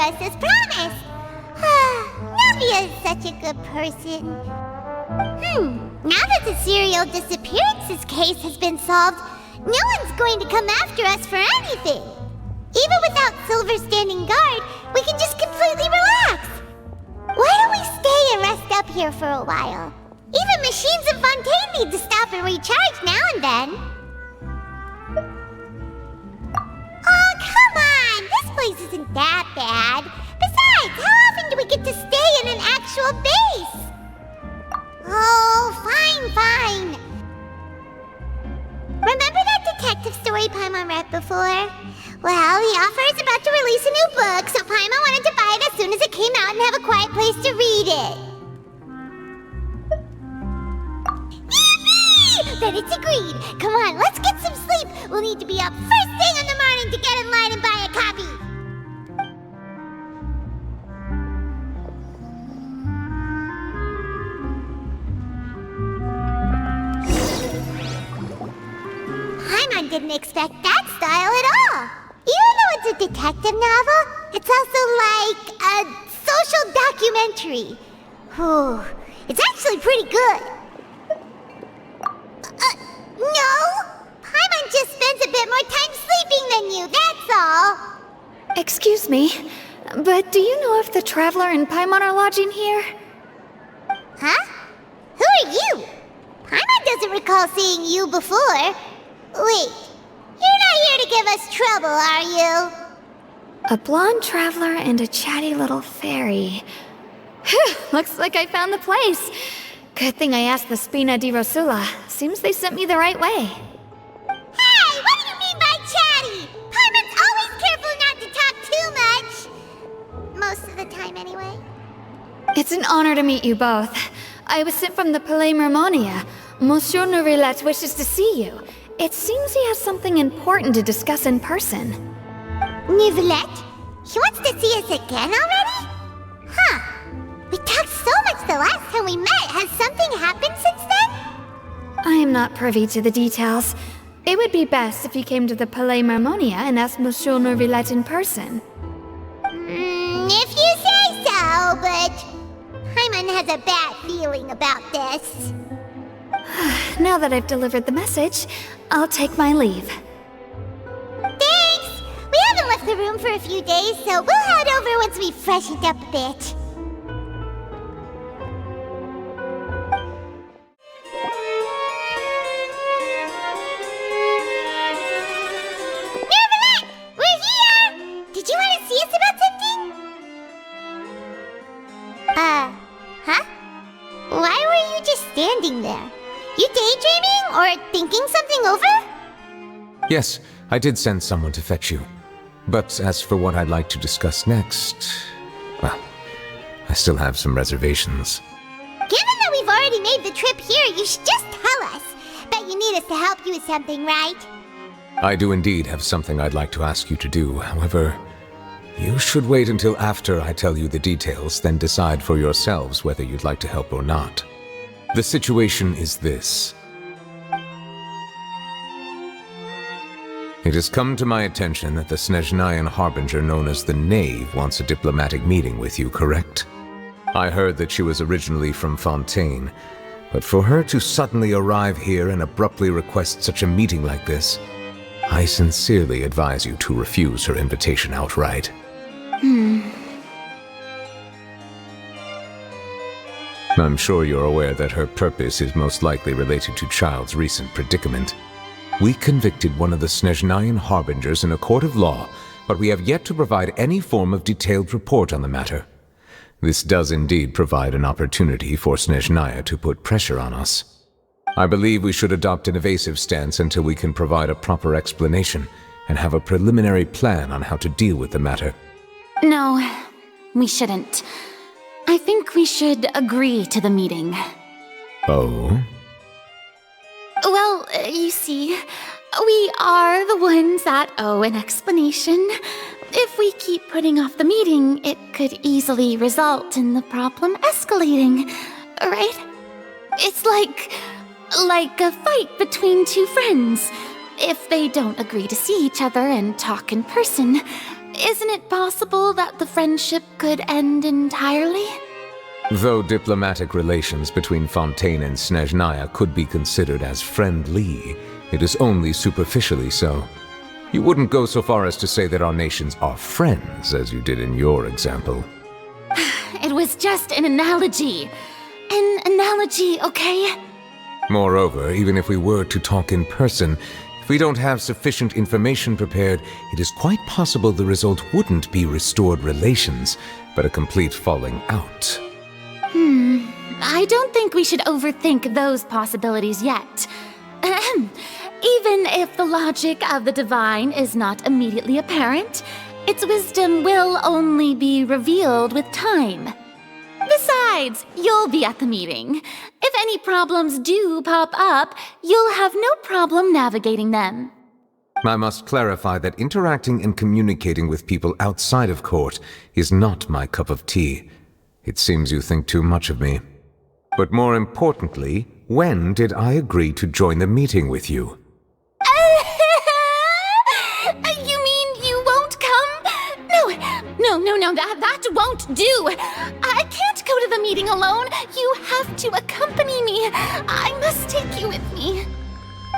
us as promised. Navia is such a good person. Now that the serial disappearances case has been solved, no one's going to come after us for anything. Even without Silver standing guard, we can just completely relax. Why don't we stay and rest up here for a while? Even machines in Fontaine need to stop and recharge now and then. Oh, come on! This place isn't that bad. Besides, how often do we get to stay in an actual base? Oh, fine. Remember that detective story Paimon read before? Well, the author is about to release a new book, so Paimon wanted to buy it as soon as it came out and have a quiet place to read it. Yippee! Then it's agreed. Come on, let's get some sleep. We'll need to be up first thing in the morning to get in line and buy a copy. Paimon didn't expect that style at all. Even though it's a detective novel, it's also like a social documentary. It's actually pretty good. No! Paimon just spends a bit more time sleeping than you, that's all. Excuse me, but do you know if the Traveler and Paimon are lodging here? Huh? Who are you? Paimon doesn't recall seeing you before. Wait, you're not here to give us trouble, are you? A blonde traveler and a chatty little fairy. Phew, looks like I found the place. Good thing I asked the Spina di Rosula. Seems they sent me the right way. Hey, what do you mean by chatty? Paimon's always careful not to talk too much. Most of the time, anyway. It's an honor to meet you both. I was sent from the Palais Mermonia. Monsieur Nourilette wishes to see you. It seems he has something important to discuss in person. Nourilette? He wants to see us again already? Huh. We talked so much the last time we met. Has something happened since then? I am not privy to the details. It would be best if you came to the Palais Mermonia and asked Monsieur Nourilette in person. If you say so, but Paimon has a bad feeling about this. Now that I've delivered the message, I'll take my leave. Thanks! We haven't left the room for a few days, so we'll head over once we've freshened up a bit. Nourilette! We're here! Did you want to see us about something? Huh? Why were you just standing there? You daydreaming or thinking something over? Yes, I did send someone to fetch you. But as for what I'd like to discuss next, well, I still have some reservations. Given that we've already made the trip here, you should just tell us. Bet you need us to help you with something, right? I do indeed have something I'd like to ask you to do. However, you should wait until after I tell you the details, then decide for yourselves whether you'd like to help or not. The situation is this. It has come to my attention that the Snezhnayan Harbinger known as the Knave wants a diplomatic meeting with you, correct? I heard that she was originally from Fontaine, but for her to suddenly arrive here and abruptly request such a meeting like this, I sincerely advise you to refuse her invitation outright. I'm sure you're aware that her purpose is most likely related to Child's recent predicament. We convicted one of the Snezhnayan Harbingers in a court of law, but we have yet to provide any form of detailed report on the matter. This does indeed provide an opportunity for Snezhnaya to put pressure on us. I believe we should adopt an evasive stance until we can provide a proper explanation and have a preliminary plan on how to deal with the matter. No, we shouldn't. I think we should agree to the meeting. Oh? Well, you see, we are the ones that owe an explanation. If we keep putting off the meeting, it could easily result in the problem escalating, right? It's like a fight between two friends. If they don't agree to see each other and talk in person, isn't it possible that the friendship could end entirely? Though diplomatic relations between Fontaine and Snezhnaya could be considered as friendly, it is only superficially so. You wouldn't go so far as to say that our nations are friends, as you did in your example. It was just an analogy. An analogy, okay? Moreover, even if we were to talk in person, if we don't have sufficient information prepared, it is quite possible the result wouldn't be restored relations, but a complete falling out. I don't think we should overthink those possibilities yet. Ahem. Even if the logic of the divine is not immediately apparent, its wisdom will only be revealed with time. Besides, you'll be at the meeting. If any problems do pop up, you'll have no problem navigating them. I must clarify that interacting and communicating with people outside of court is not my cup of tea. It seems you think too much of me. But more importantly, when did I agree to join the meeting with you? You mean you won't come? No, that won't do. I can't go to the meeting alone. You have to accompany me. I must take you with me.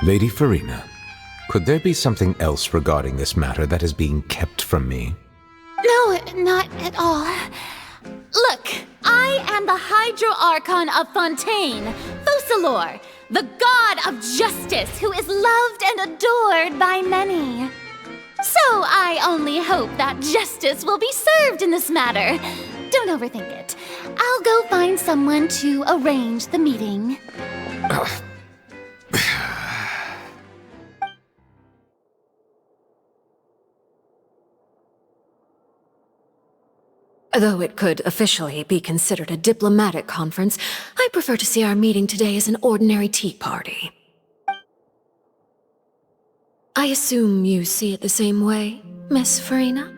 Lady Farina, could there be something else regarding this matter that is being kept from me? No, not at all. Look, I am the Hydro Archon of Fontaine, Focalor, the god of justice who is loved and adored by many. So I only hope that justice will be served in this matter. Don't overthink it. I'll go find someone to arrange the meeting. Though it could officially be considered a diplomatic conference, I prefer to see our meeting today as an ordinary tea party. I assume you see it the same way, Miss Farina?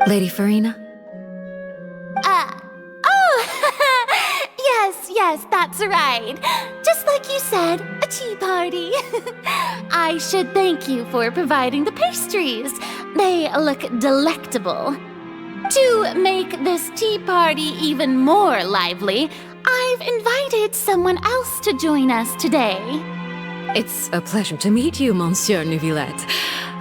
Lady Farina? Yes, that's right. Just like you said, a tea party. I should thank you for providing the pastries. They look delectable. To make this tea party even more lively, I've invited someone else to join us today. It's a pleasure to meet you, Monsieur Neuvillette.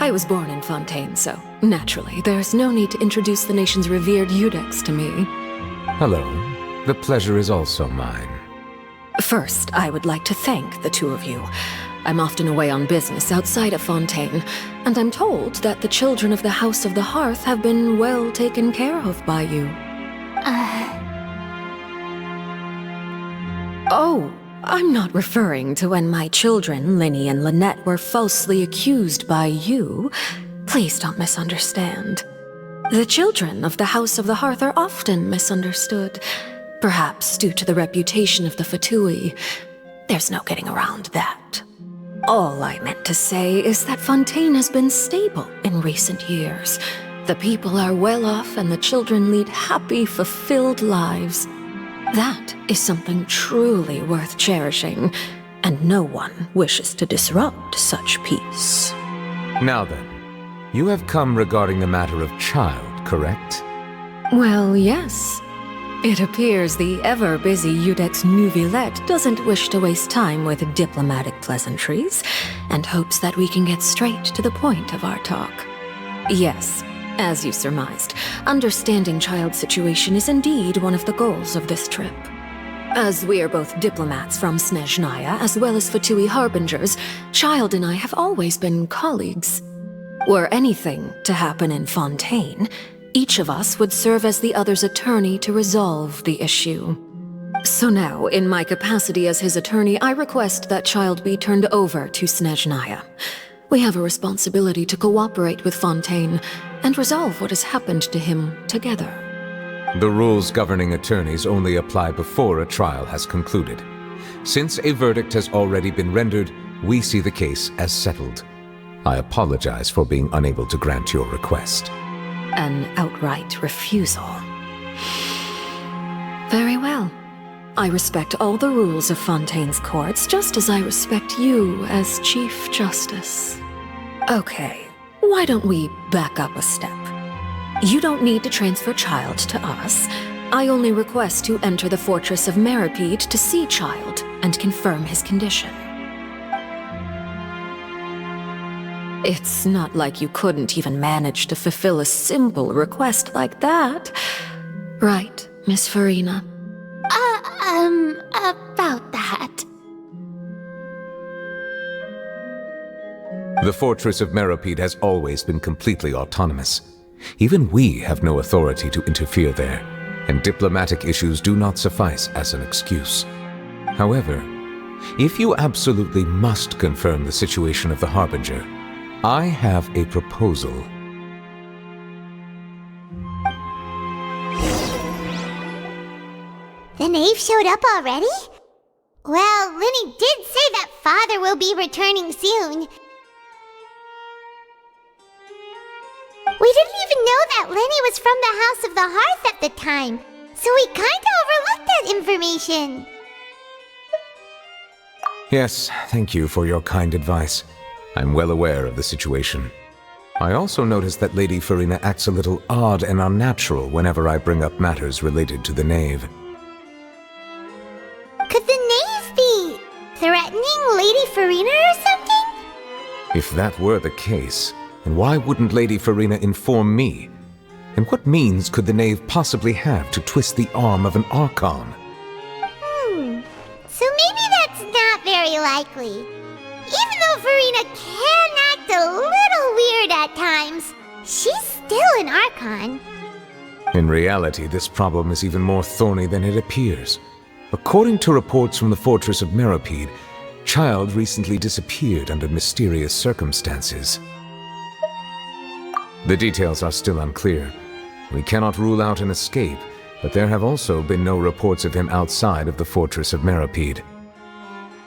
I was born in Fontaine, so naturally, there's no need to introduce the nation's revered Eudex to me. Hello. The pleasure is also mine. First, I would like to thank the two of you. I'm often away on business outside of Fontaine, and I'm told that the children of the House of the Hearth have been well taken care of by you. Oh, I'm not referring to when my children, Linny and Lynette, were falsely accused by you. Please don't misunderstand. The children of the House of the Hearth are often misunderstood. Perhaps due to the reputation of the Fatui. There's no getting around that. All I meant to say is that Fontaine has been stable in recent years. The people are well off and the children lead happy, fulfilled lives. That is something truly worth cherishing, and no one wishes to disrupt such peace. Now then, you have come regarding the matter of child, correct? Well, yes. It appears the ever-busy Eudex Neuvillette doesn't wish to waste time with diplomatic pleasantries, and hopes that we can get straight to the point of our talk. Yes, as you surmised, understanding child's situation is indeed one of the goals of this trip. As we are both diplomats from Snezhnaya as well as Fatui harbingers, Child and I have always been colleagues. Were anything to happen in Fontaine, each of us would serve as the other's attorney to resolve the issue. So now, in my capacity as his attorney, I request that Child be turned over to Snezhnaya. We have a responsibility to cooperate with Fontaine and resolve what has happened to him together. The rules governing attorneys only apply before a trial has concluded. Since a verdict has already been rendered, we see the case as settled. I apologize for being unable to grant your request. An outright refusal. Very well. I respect all the rules of Fontaine's courts, just as I respect you as Chief Justice. Okay, why don't we back up a step? You don't need to transfer Child to us. I only request to enter the Fortress of Meripede to see Child and confirm his condition. It's not like you couldn't even manage to fulfill a simple request like that. Right, Miss Farina? About that. The Fortress of Meripede has always been completely autonomous. Even we have no authority to interfere there, and diplomatic issues do not suffice as an excuse. However, if you absolutely must confirm the situation of the Harbinger, I have a proposal. The knave showed up already? Well, Linny did say that Father will be returning soon. We didn't even know that Lenny was from the House of the Hearth at the time, so we kinda overlooked that information. Yes, thank you for your kind advice. I'm well aware of the situation. I also noticed that Lady Farina acts a little odd and unnatural whenever I bring up matters related to the knave. Could the knave be threatening Lady Farina or something? If that were the case, then why wouldn't Lady Farina inform me? And what means could the knave possibly have to twist the arm of an Archon? So maybe that's not very likely. Even though Farina can act a little weird at times, she's still an Archon. In reality, this problem is even more thorny than it appears. According to reports from the Fortress of Meripede, Child recently disappeared under mysterious circumstances. The details are still unclear. We cannot rule out an escape, but there have also been no reports of him outside of the Fortress of Meripede.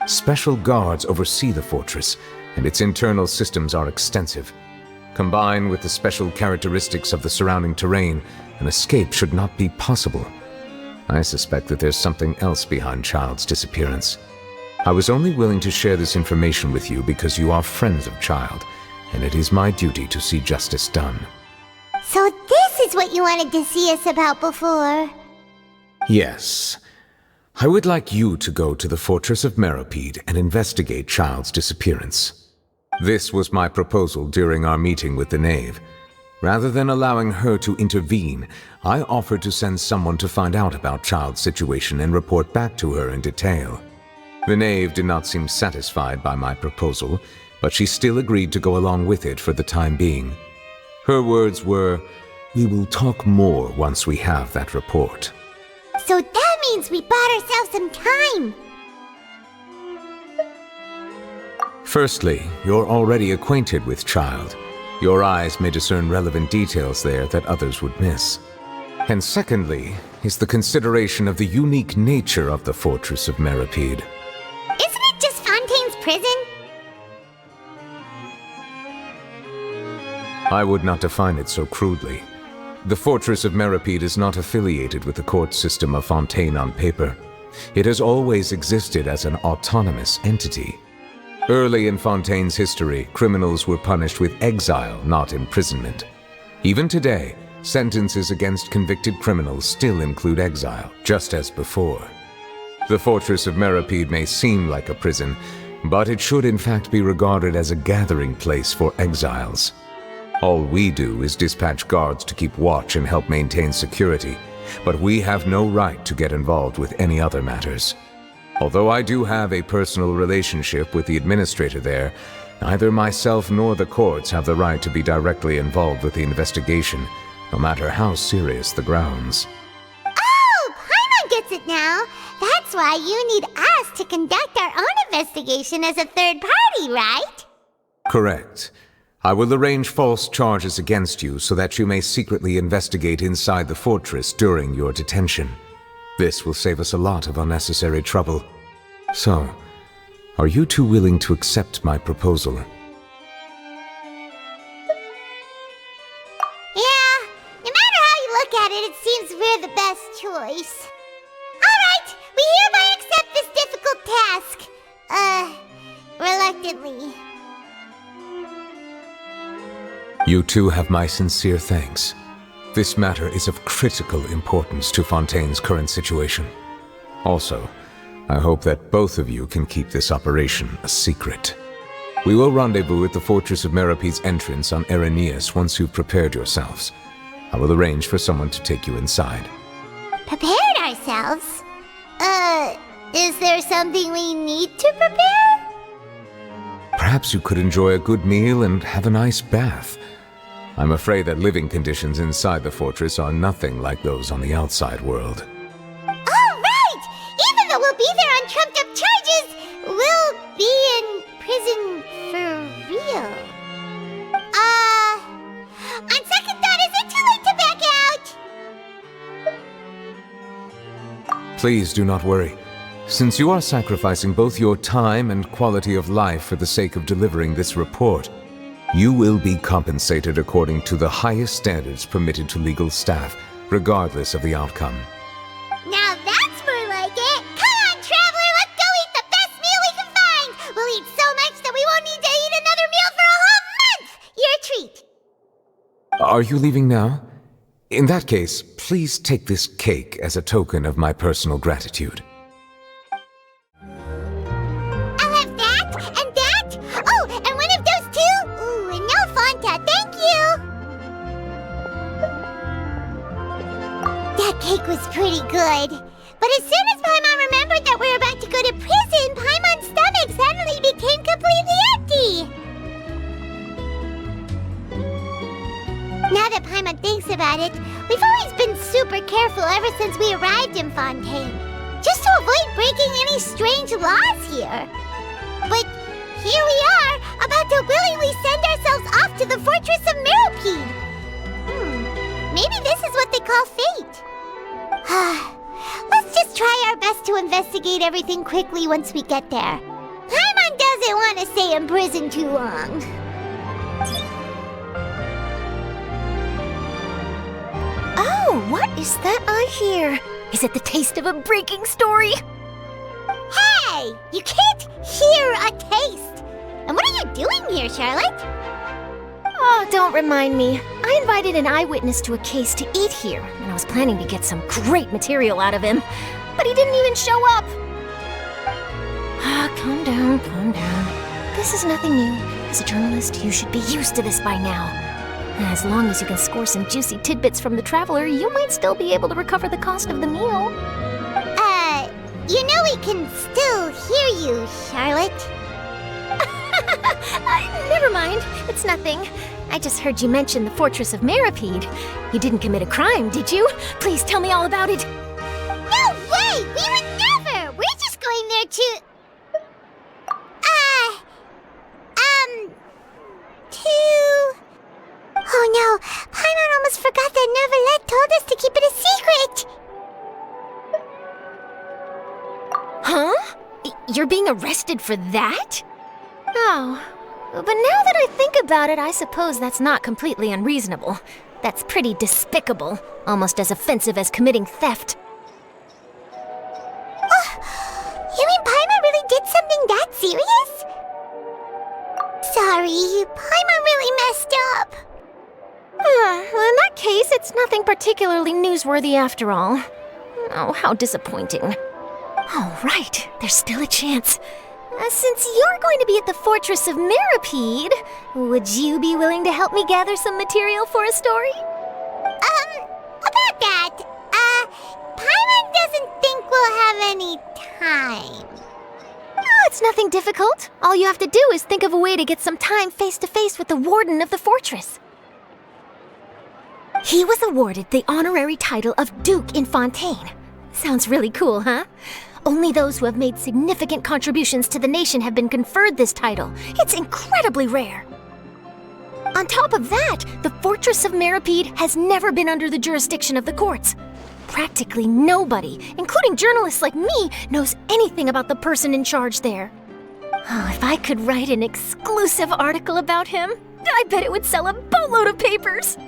Special guards oversee the fortress, and its internal systems are extensive. Combined with the special characteristics of the surrounding terrain, an escape should not be possible. I suspect that there's something else behind Child's disappearance. I was only willing to share this information with you because you are friends of Child, and it is my duty to see justice done. So this is what you wanted to see us about before. Yes. I would like you to go to the Fortress of Meripede and investigate Child's disappearance. This was my proposal during our meeting with the knave. Rather than allowing her to intervene, I offered to send someone to find out about Child's situation and report back to her in detail. The knave did not seem satisfied by my proposal, but she still agreed to go along with it for the time being. Her words were, "We will talk more once we have that report." So that means we bought ourselves some time. Firstly, you're already acquainted with Child. Your eyes may discern relevant details there that others would miss. And secondly, is the consideration of the unique nature of the Fortress of Meripede. Isn't it just Fontaine's prison? I would not define it so crudely. The Fortress of Meripede is not affiliated with the court system of Fontaine on paper. It has always existed as an autonomous entity. Early in Fontaine's history, criminals were punished with exile, not imprisonment. Even today, sentences against convicted criminals still include exile, just as before. The Fortress of Meripede may seem like a prison, but it should in fact be regarded as a gathering place for exiles. All we do is dispatch guards to keep watch and help maintain security, but we have no right to get involved with any other matters. Although I do have a personal relationship with the administrator there, neither myself nor the courts have the right to be directly involved with the investigation, no matter how serious the grounds. Oh, Paimon gets it now. That's why you need us to conduct our own investigation as a third party, right? Correct. I will arrange false charges against you so that you may secretly investigate inside the fortress during your detention. This will save us a lot of unnecessary trouble. So, are you two willing to accept my proposal? Yeah, no matter how you look at it, it seems we're the best choice. Alright, we You two have my sincere thanks. This matter is of critical importance to Fontaine's current situation. Also, I hope that both of you can keep this operation a secret. We will rendezvous at the Fortress of Merope's entrance on Erinius once you've prepared yourselves. I will arrange for someone to take you inside. Prepared ourselves? Is there something we need to prepare? Perhaps you could enjoy a good meal and have a nice bath. I'm afraid that living conditions inside the fortress are nothing like those on the outside world. Oh, right! Even though we'll be there on trumped-up charges, we'll be in prison for real. On second thought, is it too late to back out? Please do not worry. Since you are sacrificing both your time and quality of life for the sake of delivering this report, you will be compensated according to the highest standards permitted to legal staff, regardless of the outcome. Now that's more like it! Come on, Traveler, let's go eat the best meal we can find! We'll eat so much that we won't need to eat another meal for a whole month! Your treat! Are you leaving now? In that case, please take this cake as a token of my personal gratitude. I'll have that, and that! Oh, and one of those two! Ooh, and no Fanta, thank you! That cake was pretty good. But as soon as Paimon remembered that we were about to go to prison, Paimon's stomach suddenly became completely empty! Now that Paimon thinks about it, we've always been super careful ever since we arrived in Fontaine, just to avoid breaking any strange laws here. But here we are, about to willingly send ourselves off to the Fortress of Meropide. Maybe this is what they call fate. Let's just try our best to investigate everything quickly once we get there. Paimon doesn't want to stay in prison too long. Oh, what is that I hear? Is it the taste of a breaking story? Hey! You can't hear a taste! And what are you doing here, Charlotte? Oh, don't remind me. I invited an eyewitness to a case to eat here, and I was planning to get some great material out of him, but he didn't even show up. Calm down, calm down. This is nothing new. As a journalist, you should be used to this by now. As long as you can score some juicy tidbits from the Traveler, you might still be able to recover the cost of the meal. You know we can still hear you, Charlotte. Never mind. It's nothing. I just heard you mention the Fortress of Meropide. You didn't commit a crime, did you? Please tell me all about it. No way! We would never! We're just going there to... Oh no, Paimon almost forgot that Neverlet told us to keep it a secret! Huh? You're being arrested for that? Oh, but now that I think about it, I suppose that's not completely unreasonable. That's pretty despicable, almost as offensive as committing theft. You mean Paimon really did something that serious? Sorry, Paimon really messed up. Well, in that case, it's nothing particularly newsworthy after all. Oh, how disappointing. Oh, right, there's still a chance. Since you're going to be at the Fortress of Meropide, would you be willing to help me gather some material for a story? About that, Paimon doesn't think we'll have any time. Oh, it's nothing difficult. All you have to do is think of a way to get some time face-to-face with the warden of the fortress. He was awarded the honorary title of Duke in Fontaine. Sounds really cool, huh? Only those who have made significant contributions to the nation have been conferred this title. It's incredibly rare. On top of that, the Fortress of Meropide has never been under the jurisdiction of the courts. Practically nobody, including journalists like me, knows anything about the person in charge there. Oh, if I could write an exclusive article about him, I bet it would sell a boatload of papers.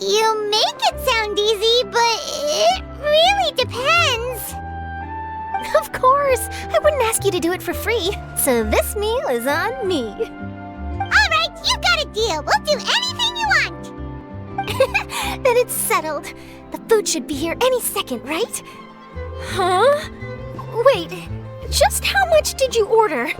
You make it sound easy, but it really depends. Of course, I wouldn't ask you to do it for free, so this meal is on me. All right, you got a deal. We'll do anything you Then it's settled. The food should be here any second, right? Huh? Wait, just how much did you order?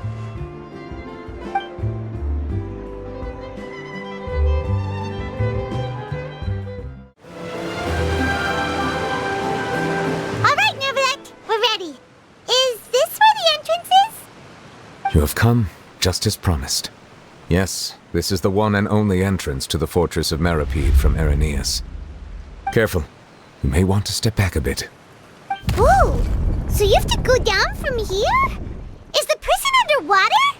Alright, Neverlet, we're ready. Is this where the entrance is? You have come, just as promised. Yes, this is the one and only entrance to the Fortress of Meripede from Irenaeus. Careful. You may want to step back a bit. Whoa! So you have to go down from here? Is the prison underwater?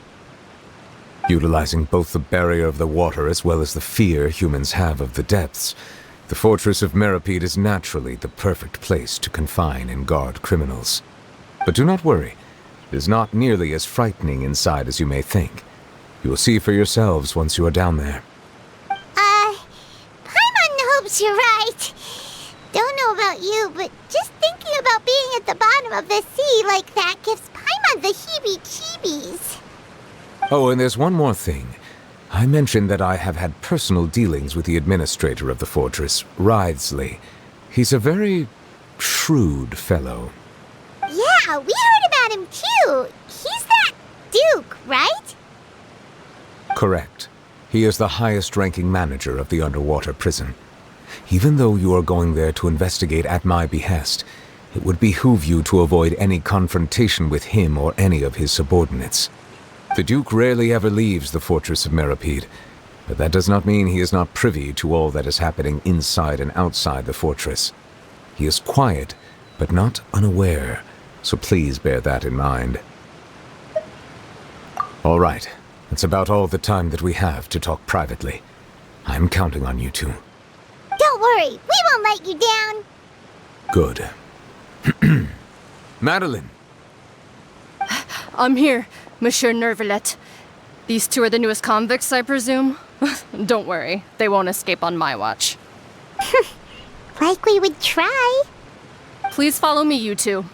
Utilizing both the barrier of the water as well as the fear humans have of the depths, the Fortress of Meripede is naturally the perfect place to confine and guard criminals. But do not worry. It is not nearly as frightening inside as you may think. You will see for yourselves once you are down there. Paimon hopes you're right. Don't know about you, but just thinking about being at the bottom of the sea like that gives Paimon the heebie-jeebies. Oh, and there's one more thing. I mentioned that I have had personal dealings with the administrator of the fortress, Writhsley. He's a very shrewd fellow. Yeah, we heard about him too. He's that Duke, right? Correct. He is the highest-ranking manager of the underwater prison. Even though you are going there to investigate at my behest, it would behoove you to avoid any confrontation with him or any of his subordinates. The Duke rarely ever leaves the Fortress of Meripede, but that does not mean he is not privy to all that is happening inside and outside the fortress. He is quiet, but not unaware, so please bear that in mind. All right, that's about all the time that we have to talk privately. I'm counting on you two. Don't worry, we won't let you down. Good. Madeline! I'm here, Monsieur Nervalet. These two are the newest convicts, I presume? Don't worry, they won't escape on my watch. Like we would try. Please follow me, you two.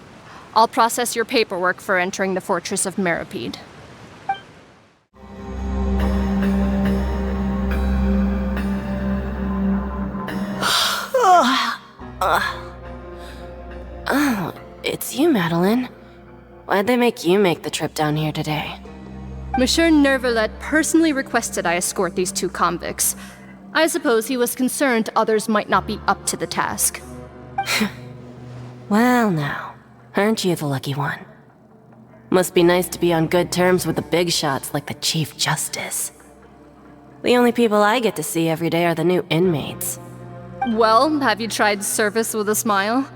I'll process your paperwork for entering the Fortress of Meripede. Oh, it's you, Madeline. Why'd they make you make the trip down here today? Monsieur Nervalet personally requested I escort these two convicts. I suppose he was concerned others might not be up to the task. Well now, aren't you the lucky one? Must be nice to be on good terms with the big shots like the Chief Justice. The only people I get to see every day are the new inmates. Well, have you tried service with a smile?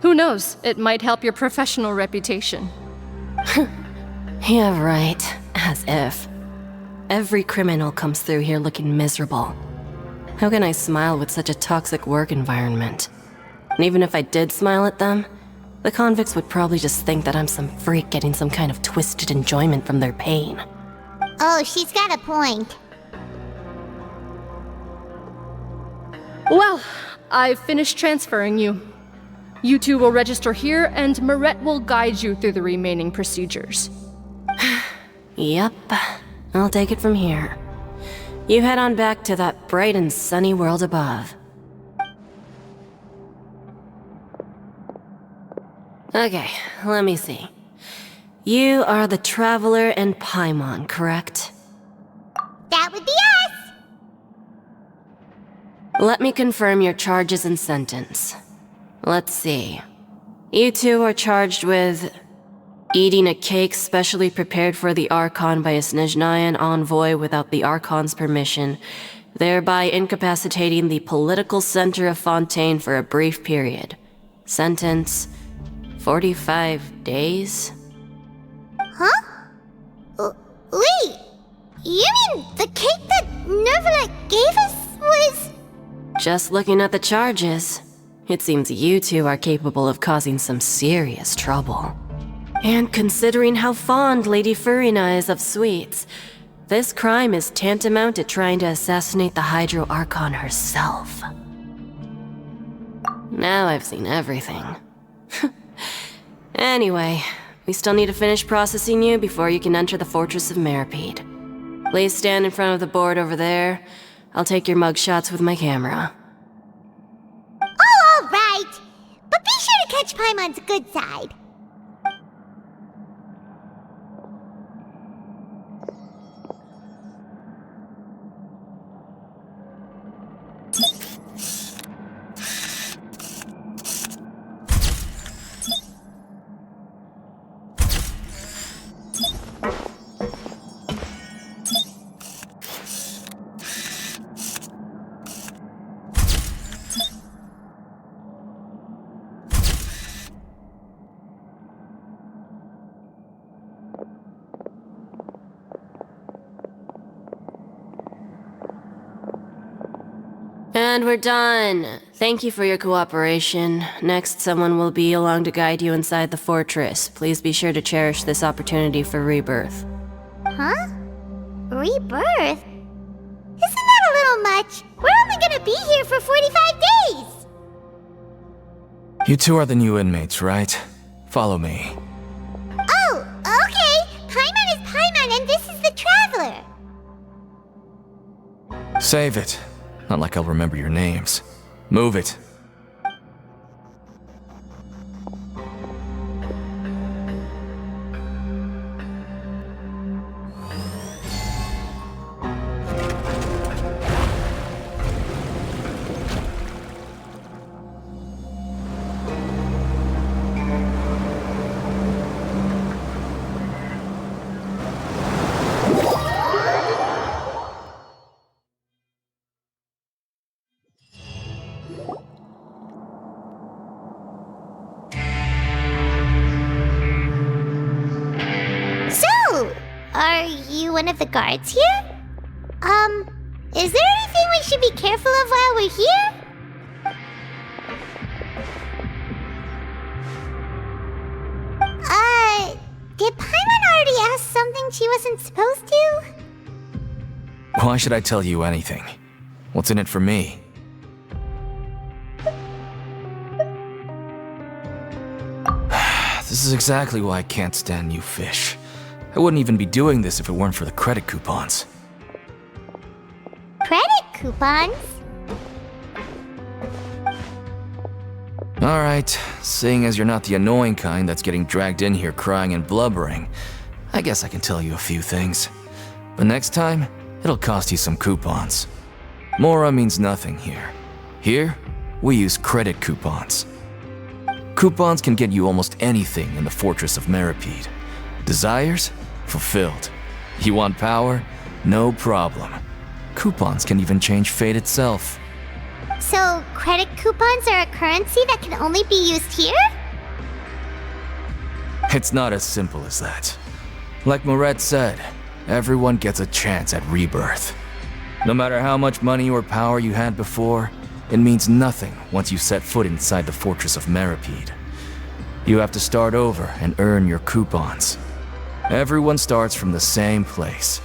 Who knows, it might help your professional reputation. Yeah, right. As if. Every criminal comes through here looking miserable. How can I smile with such a toxic work environment? And even if I did smile at them, the convicts would probably just think that I'm some freak getting some kind of twisted enjoyment from their pain. Oh, she's got a point. Well, I've finished transferring you. You two will register here, and Marette will guide you through the remaining procedures. Yep, I'll take it from here. You head on back to that bright and sunny world above. Okay, let me see. You are the Traveler and Paimon, correct? That would be us. Let me confirm your charges and sentence. Let's see. You two are charged with eating a cake specially prepared for the Archon by a Snezhnayan envoy without the Archon's permission, thereby incapacitating the political center of Fontaine for a brief period. Sentence: 45 days? Huh? Wait, you mean the cake that Nervalet gave us was... Just looking at the charges, it seems you two are capable of causing some serious trouble. And considering how fond Lady Furina is of sweets, this crime is tantamount to trying to assassinate the Hydro Archon herself. Now I've seen everything. Anyway, we still need to finish processing you before you can enter the Fortress of Meripede. Please stand in front of the board over there. I'll take your mugshots with my camera. Paimon's good side. And we're done. Thank you for your cooperation. Next, someone will be along to guide you inside the fortress. Please be sure to cherish this opportunity for rebirth. Huh? Rebirth? Isn't that a little much? We're only gonna be here for 45 days! You two are the new inmates, right? Follow me. Oh, okay! Paimon is Paimon and this is the Traveler! Save it. Not like I'll remember your names. Move it. Are you one of the guards here? Is there anything we should be careful of while we're here? Did Paimon already ask something she wasn't supposed to? Why should I tell you anything? What's in it for me? This is exactly why I can't stand new fish. I wouldn't even be doing this if it weren't for the credit coupons. Credit coupons? Alright, seeing as you're not the annoying kind that's getting dragged in here crying and blubbering, I guess I can tell you a few things. But next time, it'll cost you some coupons. Mora means nothing here. Here, we use credit coupons. Coupons can get you almost anything in the Fortress of Meripede. Desires? Fulfilled. You want power? No problem. Coupons can even change fate itself. So, credit coupons are a currency that can only be used here? It's not as simple as that. Like Moret said, everyone gets a chance at rebirth. No matter how much money or power you had before, it means nothing once you set foot inside the Fortress of Meripede. You have to start over and earn your coupons. Everyone starts from the same place,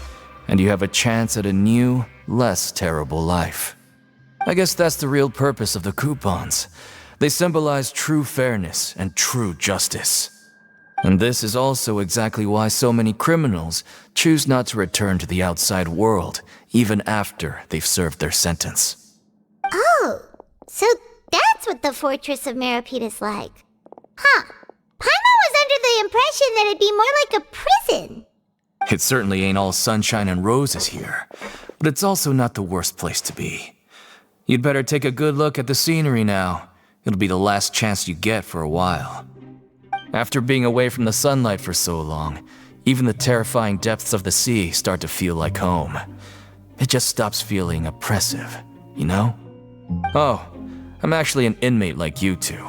and you have a chance at a new, less terrible life. I guess that's the real purpose of the coupons. They symbolize true fairness and true justice. And this is also exactly why so many criminals choose not to return to the outside world, even after they've served their sentence. Oh, so that's what the Fortress of Meripede is like. Huh. Paimon was under the impression that it'd be more like a prison. It certainly ain't all sunshine and roses here, but it's also not the worst place to be. You'd better take a good look at the scenery now. It'll be the last chance you get for a while. After being away from the sunlight for so long, even the terrifying depths of the sea start to feel like home. It just stops feeling oppressive, you know? Oh, I'm actually an inmate like you two.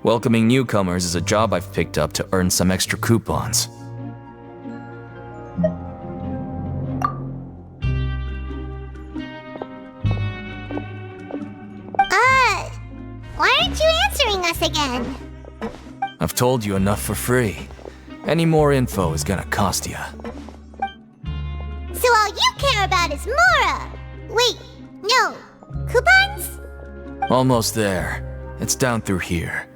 Welcoming newcomers is a job I've picked up to earn some extra coupons. Why aren't you answering us again? I've told you enough for free. Any more info is gonna cost you. So all you care about is Mora! Wait, no, coupons? Almost there. It's down through here.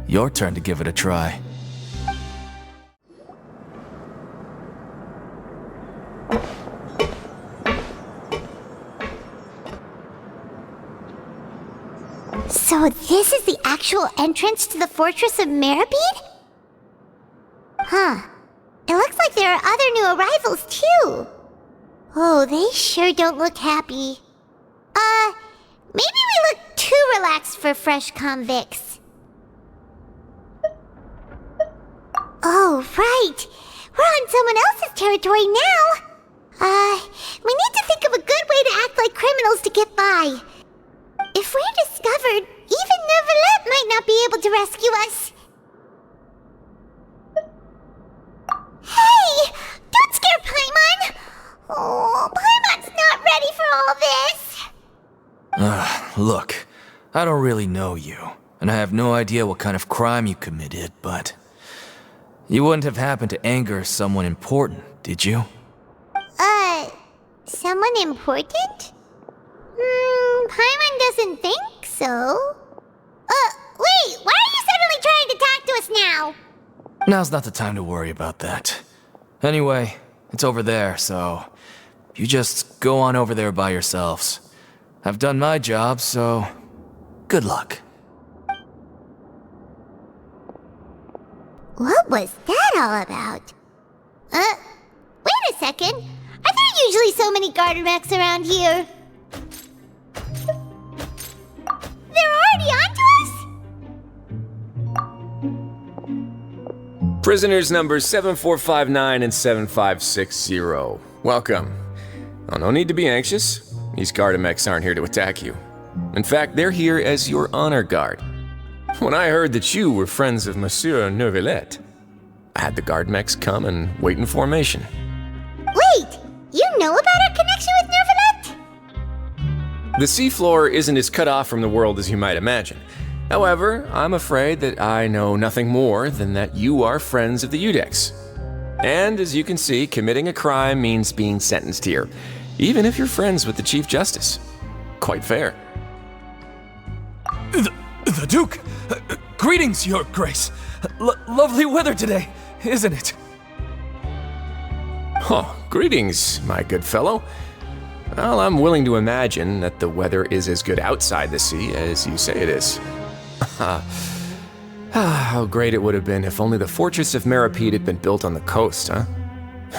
Your turn to give it a try. So So this is the actual entrance to the Fortress of Meribed? Huh. It looks like there are other new arrivals, too. Oh, they sure don't look happy. Maybe we look too relaxed for fresh convicts. Oh, right. We're on someone else's territory now. We need to think of a good way to act like criminals to get by. If we're discovered, even Neuvillette might not be able to rescue us. Hey! Don't scare Paimon! Oh, Paimon's not ready for all this! Look, I don't really know you, and I have no idea what kind of crime you committed, but... You wouldn't have happened to anger someone important, did you? Someone important? Paimon doesn't think so. Wait, why are you suddenly trying to talk to us now? Now's not the time to worry about that. Anyway, it's over there, so... You just go on over there by yourselves. I've done my job, so... Good luck. What was that all about? Wait a second. Are there usually so many Gardermechs around here? They're already onto us? Prisoners numbers 7459 and 7560. Welcome. Oh, no need to be anxious. These Gardermechs aren't here to attack you. In fact, they're here as your honor guard. When I heard that you were friends of Monsieur Neuvillette, I had the Gardermechs come and wait in formation. Wait! You know about our connection with Neuvillette? The seafloor isn't as cut off from the world as you might imagine. However, I'm afraid that I know nothing more than that you are friends of the Udex. And as you can see, committing a crime means being sentenced here, even if you're friends with the Chief Justice. Quite fair. The Duke! Greetings, Your Grace! Lovely weather today, isn't it? Oh, greetings, my good fellow. Well, I'm willing to imagine that the weather is as good outside the sea as you say it is. How great it would have been if only the Fortress of Meribed had been built on the coast, huh?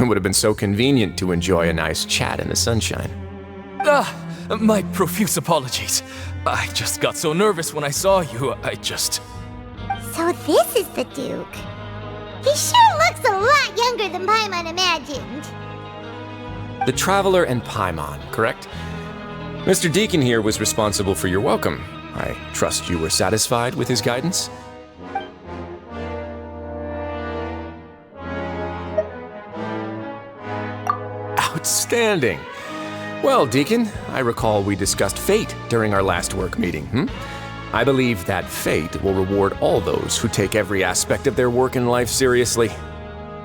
It would have been so convenient to enjoy a nice chat in the sunshine. My profuse apologies. I just got so nervous when I saw you, So this is the Duke. He sure looks a lot younger than Paimon imagined. The Traveler and Paimon, correct? Mr. Deacon here was responsible for your welcome. I trust you were satisfied with his guidance? Outstanding! Well, Deacon, I recall we discussed fate during our last work meeting, I believe that fate will reward all those who take every aspect of their work in life seriously.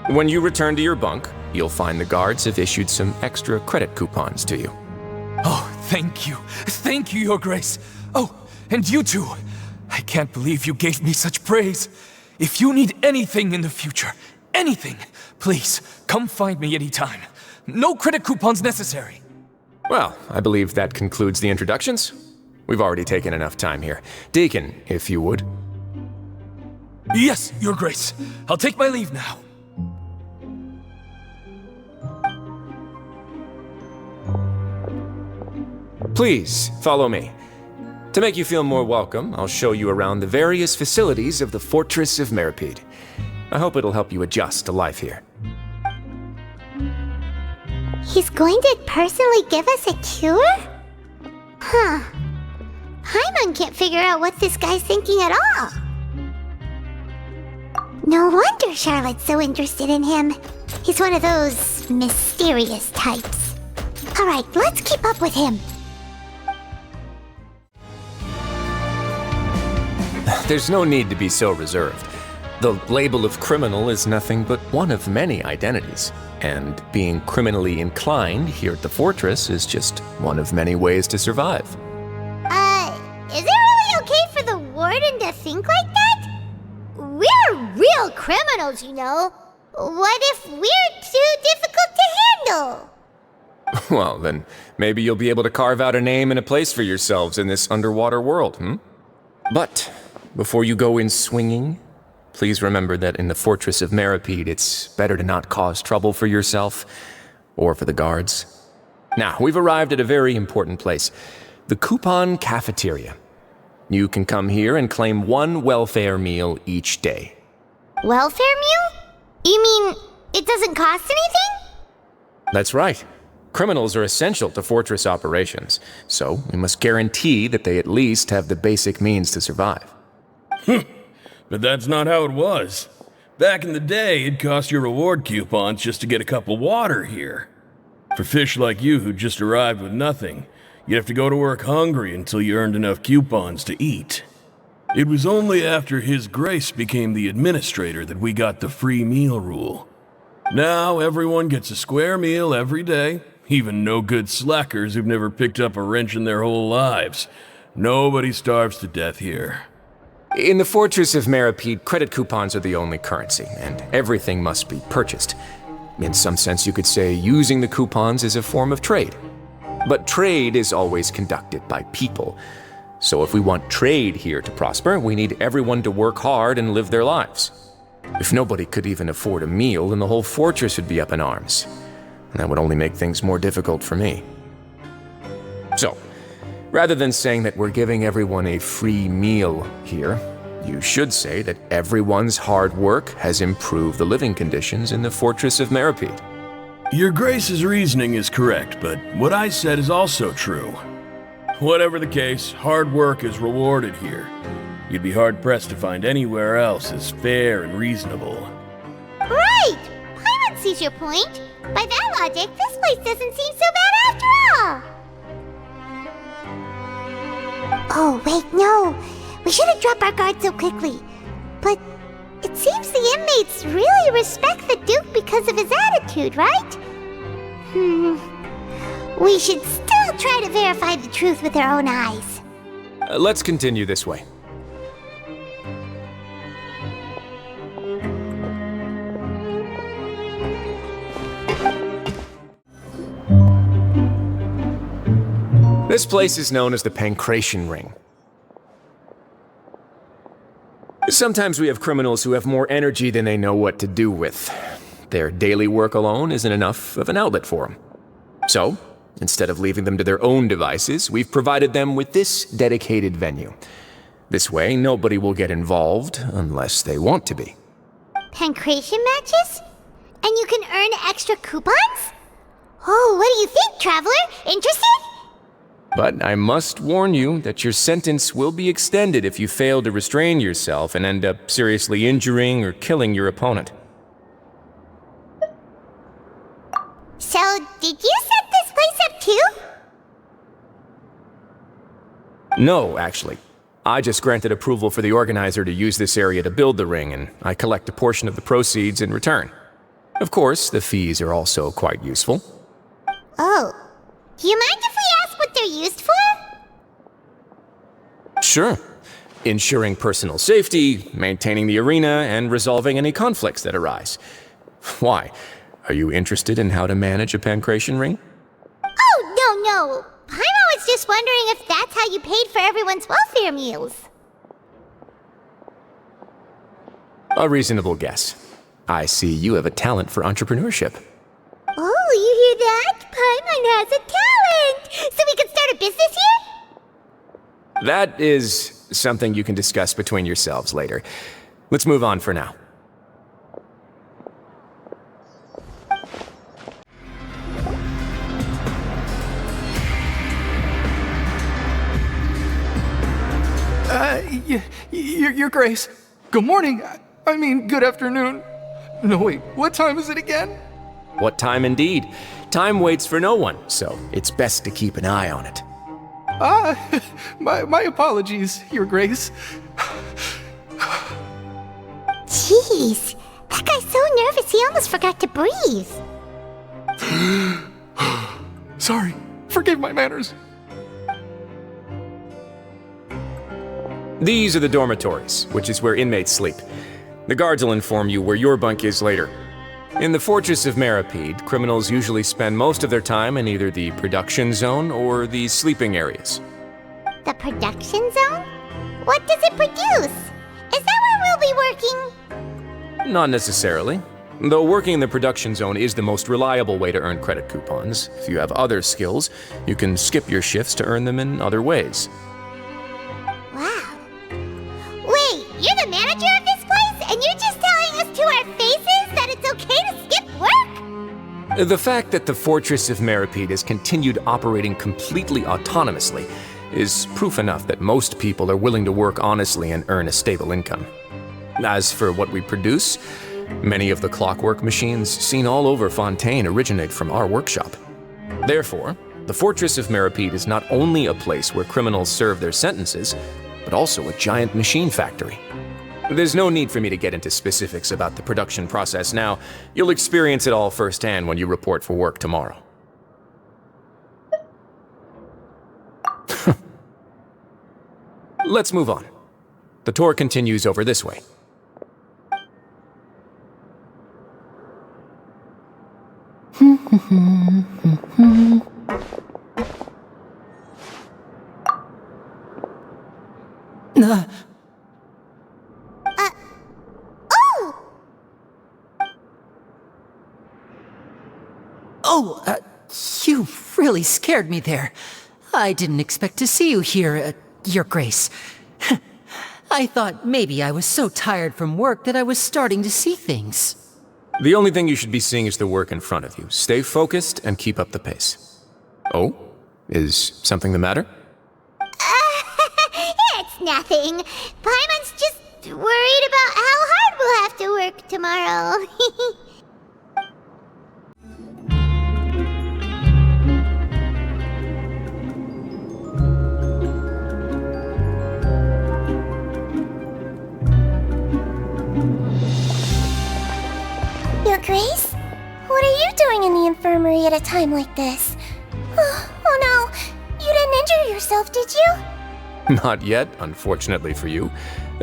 When you return to your bunk, you'll find the guards have issued some extra credit coupons to you. Oh, thank you. Thank you, Your Grace. Oh, and you too. I can't believe you gave me such praise. If you need anything in the future, anything, please, come find me anytime. No credit coupons necessary. Well, I believe that concludes the introductions. We've already taken enough time here. Deacon, if you would. Yes, Your Grace. I'll take my leave now. Please, follow me. To make you feel more welcome, I'll show you around the various facilities of the Fortress of Meribed. I hope it'll help you adjust to life here. He's going to personally give us a cure? Huh. Paimon can't figure out what this guy's thinking at all. No wonder Charlotte's so interested in him. He's one of those mysterious types. Alright, let's keep up with him. There's no need to be so reserved. The label of criminal is nothing but one of many identities. And being criminally inclined here at the fortress is just one of many ways to survive. Is it really okay for the warden to think like that? We're real criminals, you know. What if we're too difficult to handle? Well, then maybe you'll be able to carve out a name and a place for yourselves in this underwater world, But before you go in swinging, please remember that in the Fortress of Meripede, it's better to not cause trouble for yourself or for the guards. Now, we've arrived at a very important place, the Coupon Cafeteria. You can come here and claim one welfare meal each day. Welfare meal? You mean it doesn't cost anything? That's right. Criminals are essential to Fortress operations, so we must guarantee that they at least have the basic means to survive. But that's not how it was. Back in the day, it cost your reward coupons just to get a cup of water here. For fish like you who just arrived with nothing, you'd have to go to work hungry until you earned enough coupons to eat. It was only after His Grace became the administrator that we got the free meal rule. Now everyone gets a square meal every day, even no-good slackers who've never picked up a wrench in their whole lives. Nobody starves to death here. In the Fortress of Meripede, credit coupons are the only currency, and everything must be purchased. In some sense, you could say using the coupons is a form of trade. But trade is always conducted by people. So if we want trade here to prosper, we need everyone to work hard and live their lives. If nobody could even afford a meal, then the whole fortress would be up in arms. And that would only make things more difficult for me. So, rather than saying that we're giving everyone a free meal here, you should say that everyone's hard work has improved the living conditions in the Fortress of Meripede. Your Grace's reasoning is correct, but what I said is also true. Whatever the case, hard work is rewarded here. You'd be hard-pressed to find anywhere else as fair and reasonable. Right! Paimon sees your point. By that logic, this place doesn't seem so bad after all. Oh, wait, no. We shouldn't drop our guard so quickly. But it seems the inmates really respect the Duke because of his attitude, right? We should still try to verify the truth with our own eyes. Let's continue this way. This place is known as the Pancration Ring. Sometimes we have criminals who have more energy than they know what to do with. Their daily work alone isn't enough of an outlet for them. So, instead of leaving them to their own devices, we've provided them with this dedicated venue. This way, nobody will get involved unless they want to be. Pancration matches? And you can earn extra coupons? Oh, what do you think, Traveler? Interested? But I must warn you that your sentence will be extended if you fail to restrain yourself and end up seriously injuring or killing your opponent. So, did you set this place up too? No, actually. I just granted approval for the organizer to use this area to build the ring, and I collect a portion of the proceeds in return. Of course, the fees are also quite useful. Oh. Do you mind if we ask what they're used for? Sure. Ensuring personal safety, maintaining the arena, and resolving any conflicts that arise. Why? Are you interested in how to manage a pancration ring? Oh, no. Paimon was just wondering if that's how you paid for everyone's welfare meals. A reasonable guess. I see you have a talent for entrepreneurship. Oh, you hear that? Paimon has a talent! So we can start a business here? That is something you can discuss between yourselves later. Let's move on for now. Your Grace. Good morning. I mean, good afternoon. No, wait, what time is it again? What time indeed? Time waits for no one, so it's best to keep an eye on it. My apologies, Your Grace. Jeez, that guy's so nervous he almost forgot to breathe. Sorry, forgive my manners. These are the dormitories, which is where inmates sleep. The guards will inform you where your bunk is later. In the Fortress of Meripede, criminals usually spend most of their time in either the production zone or the sleeping areas. The production zone? What does it produce? Is that where we'll be working? Not necessarily. Though working in the production zone is the most reliable way to earn credit coupons, if you have other skills, you can skip your shifts to earn them in other ways. Wow. Wait, you're the manager of this place, and you're just telling us to our faces that it's okay to skip work? The fact that the Fortress of Meripede has continued operating completely autonomously is proof enough that most people are willing to work honestly and earn a stable income. As for what we produce, many of the clockwork machines seen all over Fontaine originate from our workshop. Therefore, the Fortress of Meripede is not only a place where criminals serve their sentences, but also a giant machine factory. There's no need for me to get into specifics about the production process now. You'll experience it all firsthand when you report for work tomorrow. Let's move on. The tour continues over this way. You really scared me there. I didn't expect to see you here, Your Grace. I thought maybe I was so tired from work that I was starting to see things. The only thing you should be seeing is the work in front of you. Stay focused and keep up the pace. Oh? Is something the matter? It's nothing. Paimon's just worried about how hard we'll have to work tomorrow. Your Grace? What are you doing in the infirmary at a time like this? Oh no, you didn't injure yourself, did you? Not yet, unfortunately for you.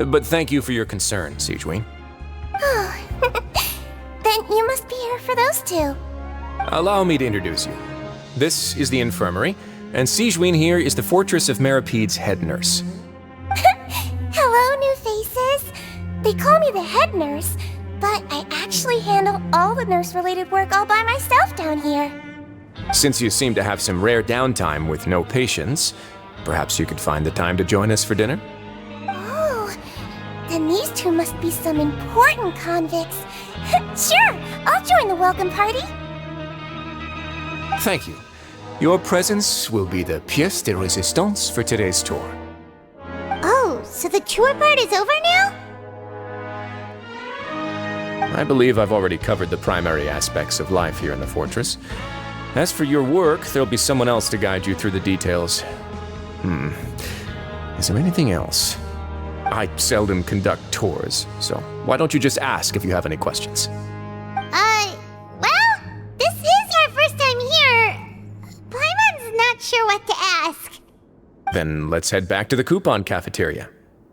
But thank you for your concern, Sigewin. Then you must be here for those two. Allow me to introduce you. This is the infirmary, and Sigewin here is the Fortress of Meripede's head nurse. Hello, new faces. They call me the head nurse, but I actually handle all the nurse-related work all by myself down here. Since you seem to have some rare downtime with no patients, perhaps you could find the time to join us for dinner? Oh, then these two must be some important convicts. Sure, I'll join the welcome party. Thank you. Your presence will be the pièce de résistance for today's tour. Oh, so the tour part is over now? I believe I've already covered the primary aspects of life here in the fortress. As for your work, there'll be someone else to guide you through the details. Is there anything else? I seldom conduct tours, so why don't you just ask if you have any questions? Well, this is our first time here. Paimon's not sure what to ask. Then let's head back to the coupon cafeteria.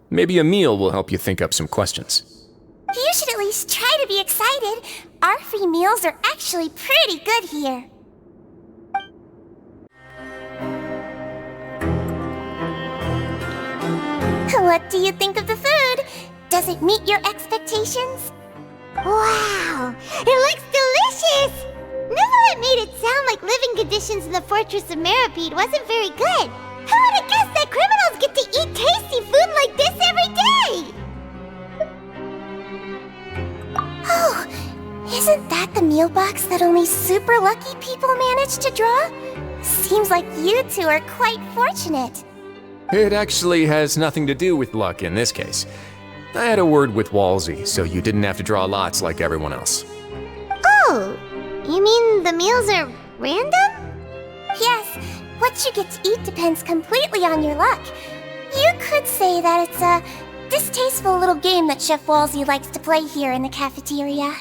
Maybe a meal will help you think up some questions. You should at least try to be excited. Our free meals are actually pretty good here. What do you think of the food? Does it meet your expectations? Wow, it looks delicious! Nicolette made it sound like living conditions in the Fortress of Meripede wasn't very good. Who would have guessed that criminals get to eat tasty food like this every day? Oh, isn't that the meal box that only super lucky people manage to draw? Seems like you two are quite fortunate. It actually has nothing to do with luck in this case. I had a word with Walsey, so you didn't have to draw lots like everyone else. Oh, you mean the meals are random? Yes, what you get to eat depends completely on your luck. You could say that it's a distasteful little game that Chef Walsey likes to play here in the cafeteria.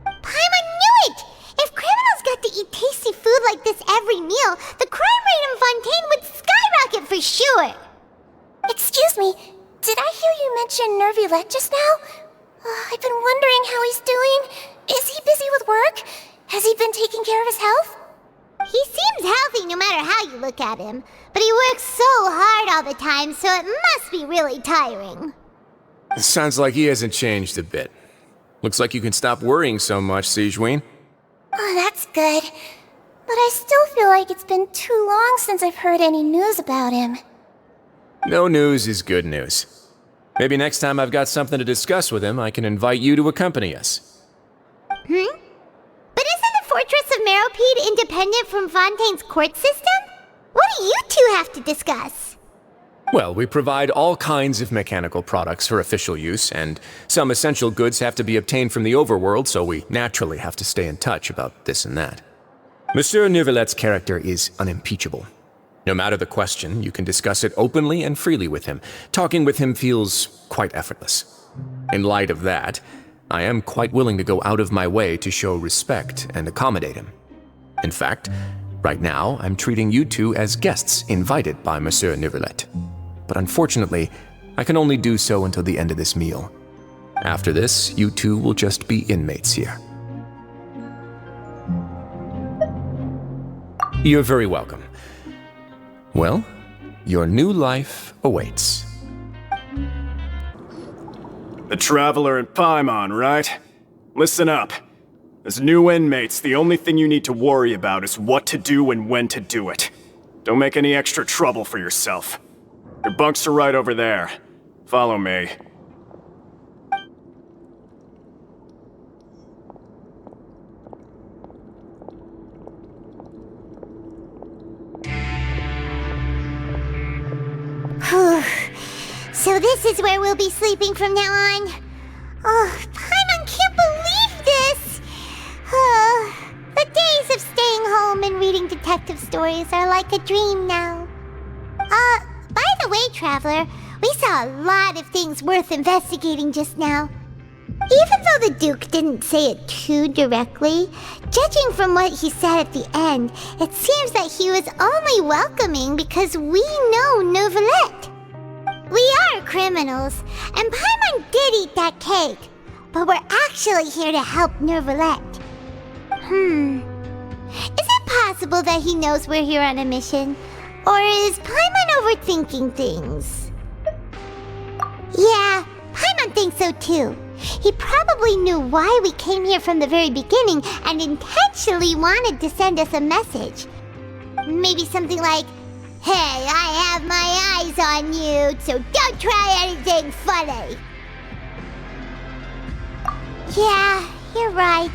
Paimon knew it! If criminals got to eat tasty food like this every meal, the crime rate in Fontaine would skyrocket for sure! Excuse me, did I hear you mention Nervulette just now? I've been wondering how he's doing. Is he busy with work? Has he been taking care of his health? He seems healthy no matter how you look at him. But he works so hard all the time, so it must be really tiring. Sounds like he hasn't changed a bit. Looks like you can stop worrying so much, Sigewinne. Oh, that's good. But I still feel like it's been too long since I've heard any news about him. No news is good news. Maybe next time I've got something to discuss with him, I can invite you to accompany us. But isn't the Fortress of Meropide independent from Fontaine's court system? What do you two have to discuss? Well, we provide all kinds of mechanical products for official use, and some essential goods have to be obtained from the overworld, so we naturally have to stay in touch about this and that. Monsieur Neuvillette's character is unimpeachable. No matter the question, you can discuss it openly and freely with him. Talking with him feels quite effortless. In light of that, I am quite willing to go out of my way to show respect and accommodate him. In fact, right now, I'm treating you two as guests invited by Monsieur Neuvillette. But unfortunately, I can only do so until the end of this meal. After this, you two will just be inmates here. You're very welcome. Well, your new life awaits. The Traveler and Paimon, right? Listen up. As new inmates, the only thing you need to worry about is what to do and when to do it. Don't make any extra trouble for yourself. Your bunks are right over there. Follow me. So this is where we'll be sleeping from now on. Oh, Paimon can't believe this! The days of staying home and reading detective stories are like a dream now. By the way, Traveler, we saw a lot of things worth investigating just now. Even though the Duke didn't say it too directly, judging from what he said at the end, it seems that he was only welcoming because we know Neuvillette. We are criminals, and Paimon did eat that cake, but we're actually here to help Neuvillette. Is it possible that he knows we're here on a mission? Or is Paimon overthinking things? Yeah, Paimon thinks so too. He probably knew why we came here from the very beginning and intentionally wanted to send us a message. Maybe something like, "Hey, I have my eyes on you, so don't try anything funny." Yeah, you're right.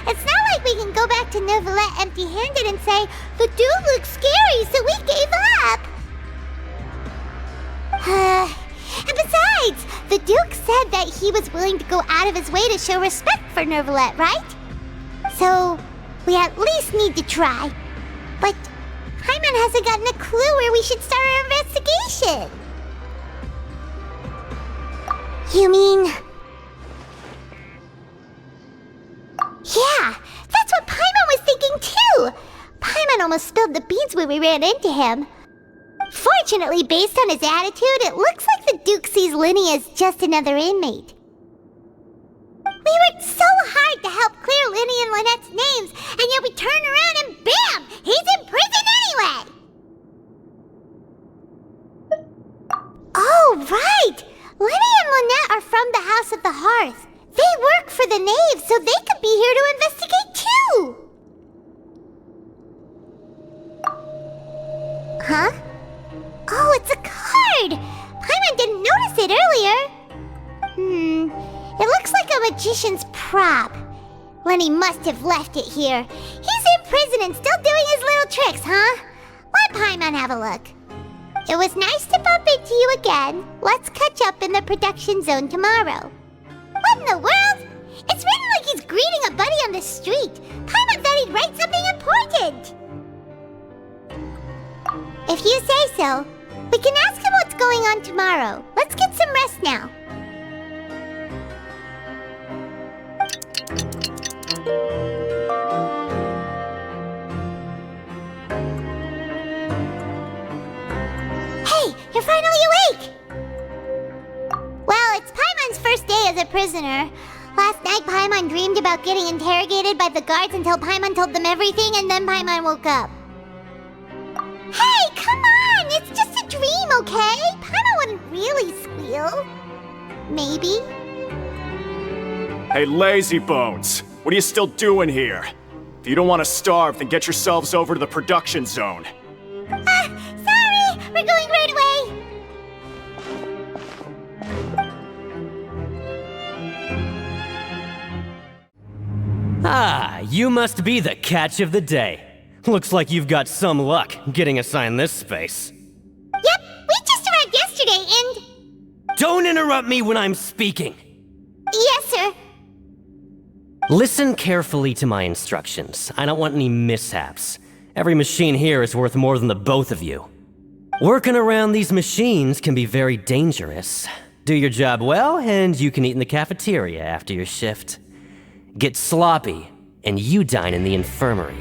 It's not like we can go back to Neuvillette empty-handed and say, "The dude looks scary, so we gave up." And besides, the Duke said that he was willing to go out of his way to show respect for Neuvillette, right? So, we at least need to try. But Paimon hasn't gotten a clue where we should start our investigation. You mean... Yeah, that's what Paimon was thinking too! Paimon almost spilled the beans when we ran into him. Fortunately, based on his attitude, it looks like the Duke sees Linny as just another inmate. We worked so hard to help clear Linny and Lynette's names, and yet we turn around and bam! He's in prison anyway! Oh, right! Linny and Lynette are from the House of the Hearth. They work for the Knave, so they could be here to investigate too! Huh? Oh, it's a card! Paimon didn't notice it earlier. It looks like a magician's prop. Lenny must have left it here. He's in prison and still doing his little tricks, huh? Let Paimon have a look. It was nice to bump into you again. Let's catch up in the production zone tomorrow. What in the world? It's written like he's greeting a buddy on the street. Paimon thought he'd write something important. If you say so, we can ask him what's going on tomorrow. Let's get some rest now. Hey, you're finally awake! Well, it's Paimon's first day as a prisoner. Last night, Paimon dreamed about getting interrogated by the guards until Paimon told them everything, and then Paimon woke up. Hey, come on! It's just a dream, okay? Paimon wouldn't really squeal. Maybe. Hey, lazy bones! What are you still doing here? If you don't want to starve, then get yourselves over to the production zone. Sorry! We're going right away! Ah, you must be the catch of the day. Looks like you've got some luck getting assigned this space. Yep, we just arrived yesterday and... Don't interrupt me when I'm speaking! Yes, sir. Listen carefully to my instructions. I don't want any mishaps. Every machine here is worth more than the both of you. Working around these machines can be very dangerous. Do your job well, and you can eat in the cafeteria after your shift. Get sloppy, and you dine in the infirmary.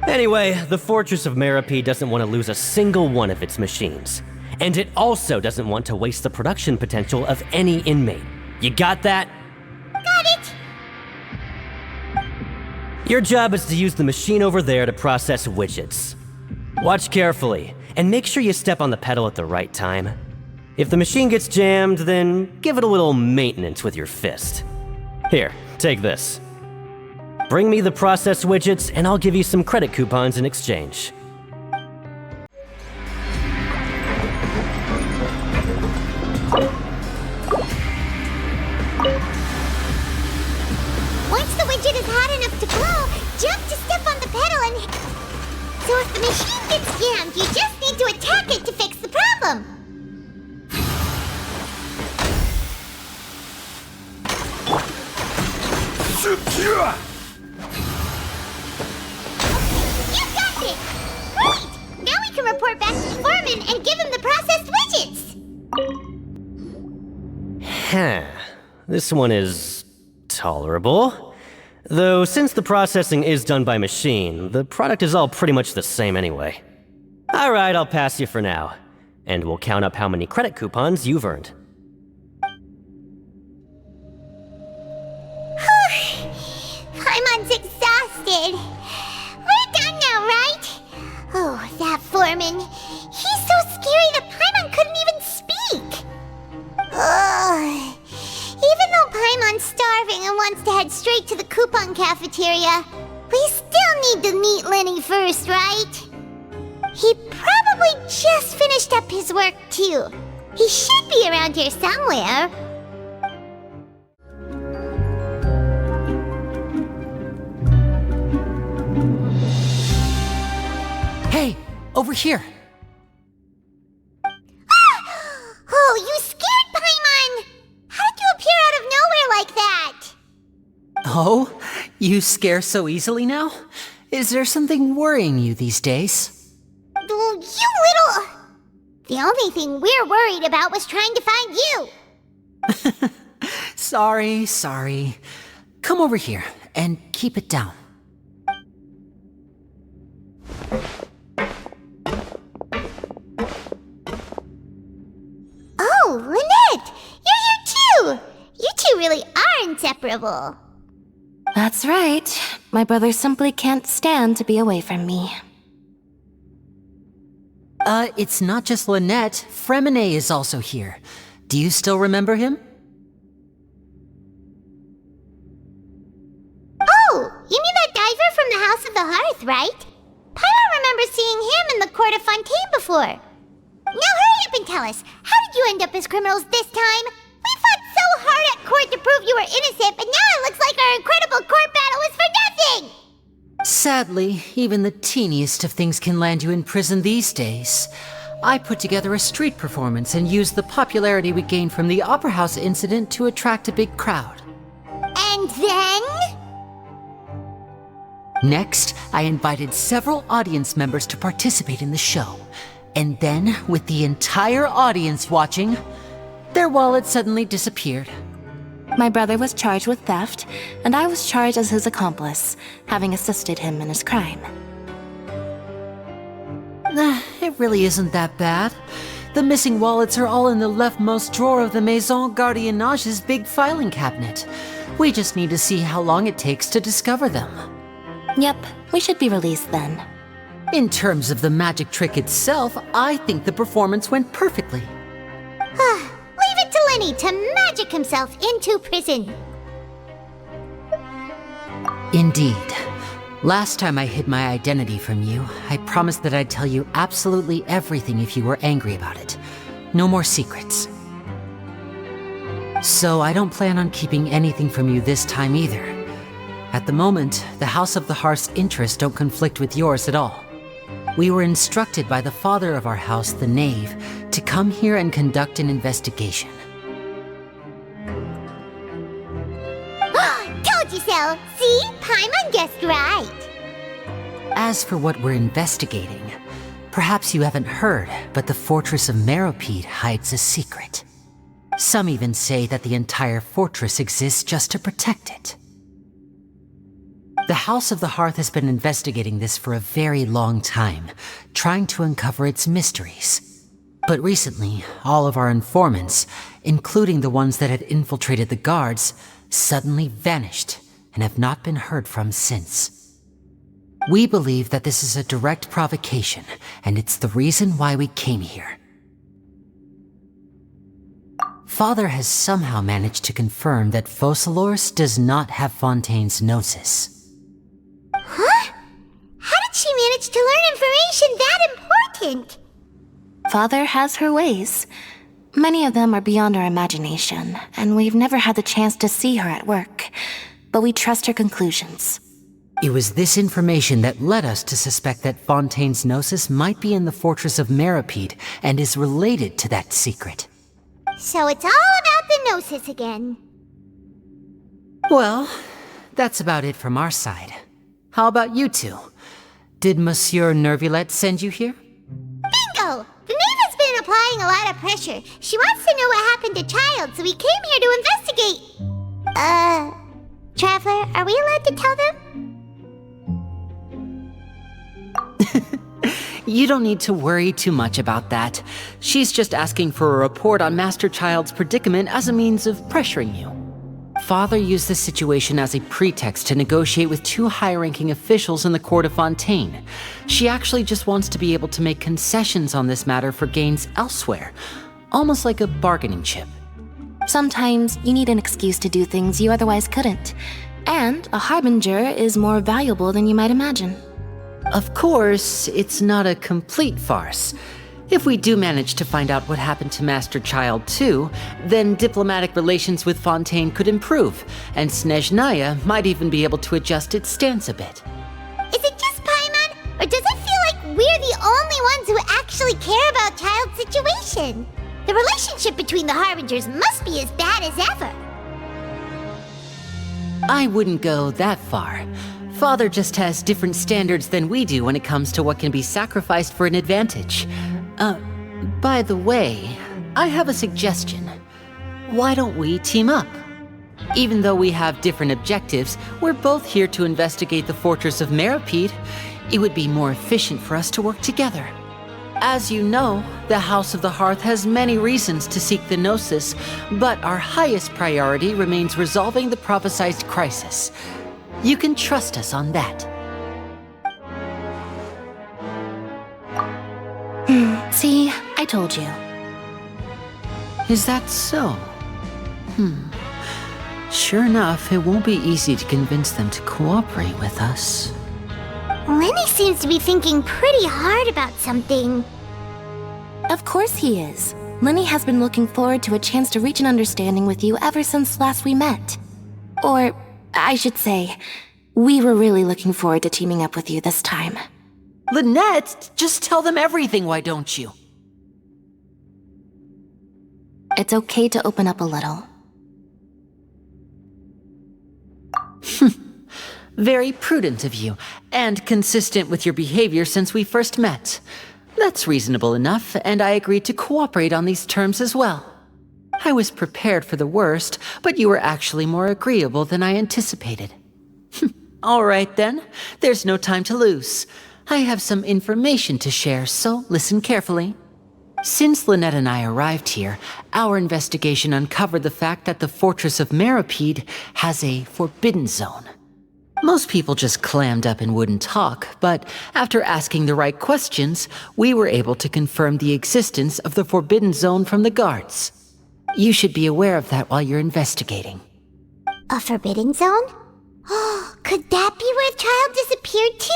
Anyway, the Fortress of Merope doesn't want to lose a single one of its machines. And it also doesn't want to waste the production potential of any inmate. You got that? Got it! Your job is to use the machine over there to process widgets. Watch carefully, and make sure you step on the pedal at the right time. If the machine gets jammed, then give it a little maintenance with your fist. Here, take this. Bring me the process widgets, and I'll give you some credit coupons in exchange. Once the widget is hot enough to blow, jump to step on the pedal and... So if the machine gets jammed, you just need to attack it to fix the problem. You got it! Great! Now we can report back to the foreman and give him the processed widgets! Huh. This one is... tolerable. Though, since the processing is done by machine, the product is all pretty much the same anyway. Alright, I'll pass you for now. And we'll count up how many credit coupons you've earned. Paimon's exhausted. We're done now, right? Oh, that foreman. He's so scary that Paimon couldn't even speak. Ugh. Even though Paimon's starving and wants to head straight to the coupon cafeteria, we still need to meet Lenny first, right? He probably just finished up his work, too. He should be around here somewhere. Hey, over here. Oh, you scared Paimon! How did you appear out of nowhere like that? Oh, you scare so easily now? Is there something worrying you these days? You little... The only thing we're worried about was trying to find you. Sorry. Come over here and keep it down. Oh, Lynette! You're here too! You two really are inseparable. That's right. My brother simply can't stand to be away from me. It's not just Lynette. Fremine is also here. Do you still remember him? Oh, you mean that diver from the House of the Hearth, right? Paimon remembers seeing him in the Court of Fontaine before. Now hurry up and tell us, how did you end up as criminals this time? We fought so hard at court to prove you were innocent, but now it looks like our incredible court battle was for nothing! Sadly, even the teeniest of things can land you in prison these days. I put together a street performance and used the popularity we gained from the Opera House incident to attract a big crowd. And then? Next, I invited several audience members to participate in the show. And then, with the entire audience watching, their wallet suddenly disappeared. My brother was charged with theft, and I was charged as his accomplice, having assisted him in his crime. It really isn't that bad. The missing wallets are all in the leftmost drawer of the Maison Gardiennage's big filing cabinet. We just need to see how long it takes to discover them. Yep, we should be released then. In terms of the magic trick itself, I think the performance went perfectly. Leave it to Lenny to magic himself into prison. Indeed. Last time I hid my identity from you, I promised that I'd tell you absolutely everything if you were angry about it. No more secrets. So I don't plan on keeping anything from you this time either. At the moment, the House of the Hearth's interests don't conflict with yours at all. We were instructed by the father of our house, the Knave, to come here and conduct an investigation. Told you so! See? Paimon guessed right. As for what we're investigating, perhaps you haven't heard, but the fortress of Meropide hides a secret. Some even say that the entire fortress exists just to protect it. The House of the Hearth has been investigating this for a very long time, trying to uncover its mysteries. But recently, all of our informants, including the ones that had infiltrated the guards, suddenly vanished and have not been heard from since. We believe that this is a direct provocation, and it's the reason why we came here. Father has somehow managed to confirm that Focalors does not have Fontaine's Gnosis. Huh? How did she manage to learn information that important? Father has her ways. Many of them are beyond our imagination, and we've never had the chance to see her at work. But we trust her conclusions. It was this information that led us to suspect that Fontaine's Gnosis might be in the fortress of Meropide and is related to that secret. So it's all about the Gnosis again. Well, that's about it from our side. How about you two? Did Monsieur Nervulette send you here? Bingo! The Knave has been applying a lot of pressure. She wants to know what happened to Child, so we came here to investigate. Traveler, are we allowed to tell them? You don't need to worry too much about that. She's just asking for a report on Master Child's predicament as a means of pressuring you. Father used this situation as a pretext to negotiate with two high-ranking officials in the court of Fontaine. She actually just wants to be able to make concessions on this matter for gains elsewhere, almost like a bargaining chip. Sometimes you need an excuse to do things you otherwise couldn't. And a harbinger is more valuable than you might imagine. Of course, it's not a complete farce. If we do manage to find out what happened to Master Child too, then diplomatic relations with Fontaine could improve, and Snezhnaya might even be able to adjust its stance a bit. Is it just Paimon, or does it feel like we're the only ones who actually care about Child's situation? The relationship between the Harbingers must be as bad as ever. I wouldn't go that far. Father just has different standards than we do when it comes to what can be sacrificed for an advantage. By the way, I have a suggestion. Why don't we team up? Even though we have different objectives, we're both here to investigate the fortress of Meropide. It would be more efficient for us to work together. As you know, the House of the Hearth has many reasons to seek the Gnosis, but our highest priority remains resolving the prophesized crisis. You can trust us on that. See, I told you. Is that so? Sure enough, it won't be easy to convince them to cooperate with us. Lenny seems to be thinking pretty hard about something. Of course he is. Lenny has been looking forward to a chance to reach an understanding with you ever since last we met. Or, I should say, we were really looking forward to teaming up with you this time. Lynette, just tell them everything, why don't you? It's okay to open up a little. Very prudent of you, and consistent with your behavior since we first met. That's reasonable enough, and I agreed to cooperate on these terms as well. I was prepared for the worst, but you were actually more agreeable than I anticipated. All right then, there's no time to lose. I have some information to share, so listen carefully. Since Lynette and I arrived here, our investigation uncovered the fact that the fortress of Meropide has a forbidden zone. Most people just clammed up and wouldn't talk, but after asking the right questions, we were able to confirm the existence of the Forbidden Zone from the guards. You should be aware of that while you're investigating. A Forbidden Zone? Oh, could that be where the child disappeared to?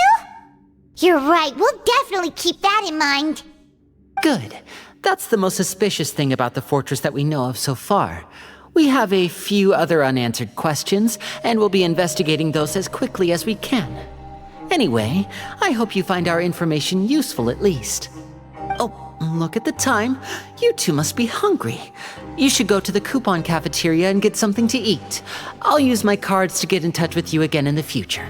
You're right, we'll definitely keep that in mind. Good. That's the most suspicious thing about the fortress that we know of so far. We have a few other unanswered questions, and we'll be investigating those as quickly as we can. Anyway, I hope you find our information useful at least. Oh, look at the time. You two must be hungry. You should go to the coupon cafeteria and get something to eat. I'll use my cards to get in touch with you again in the future.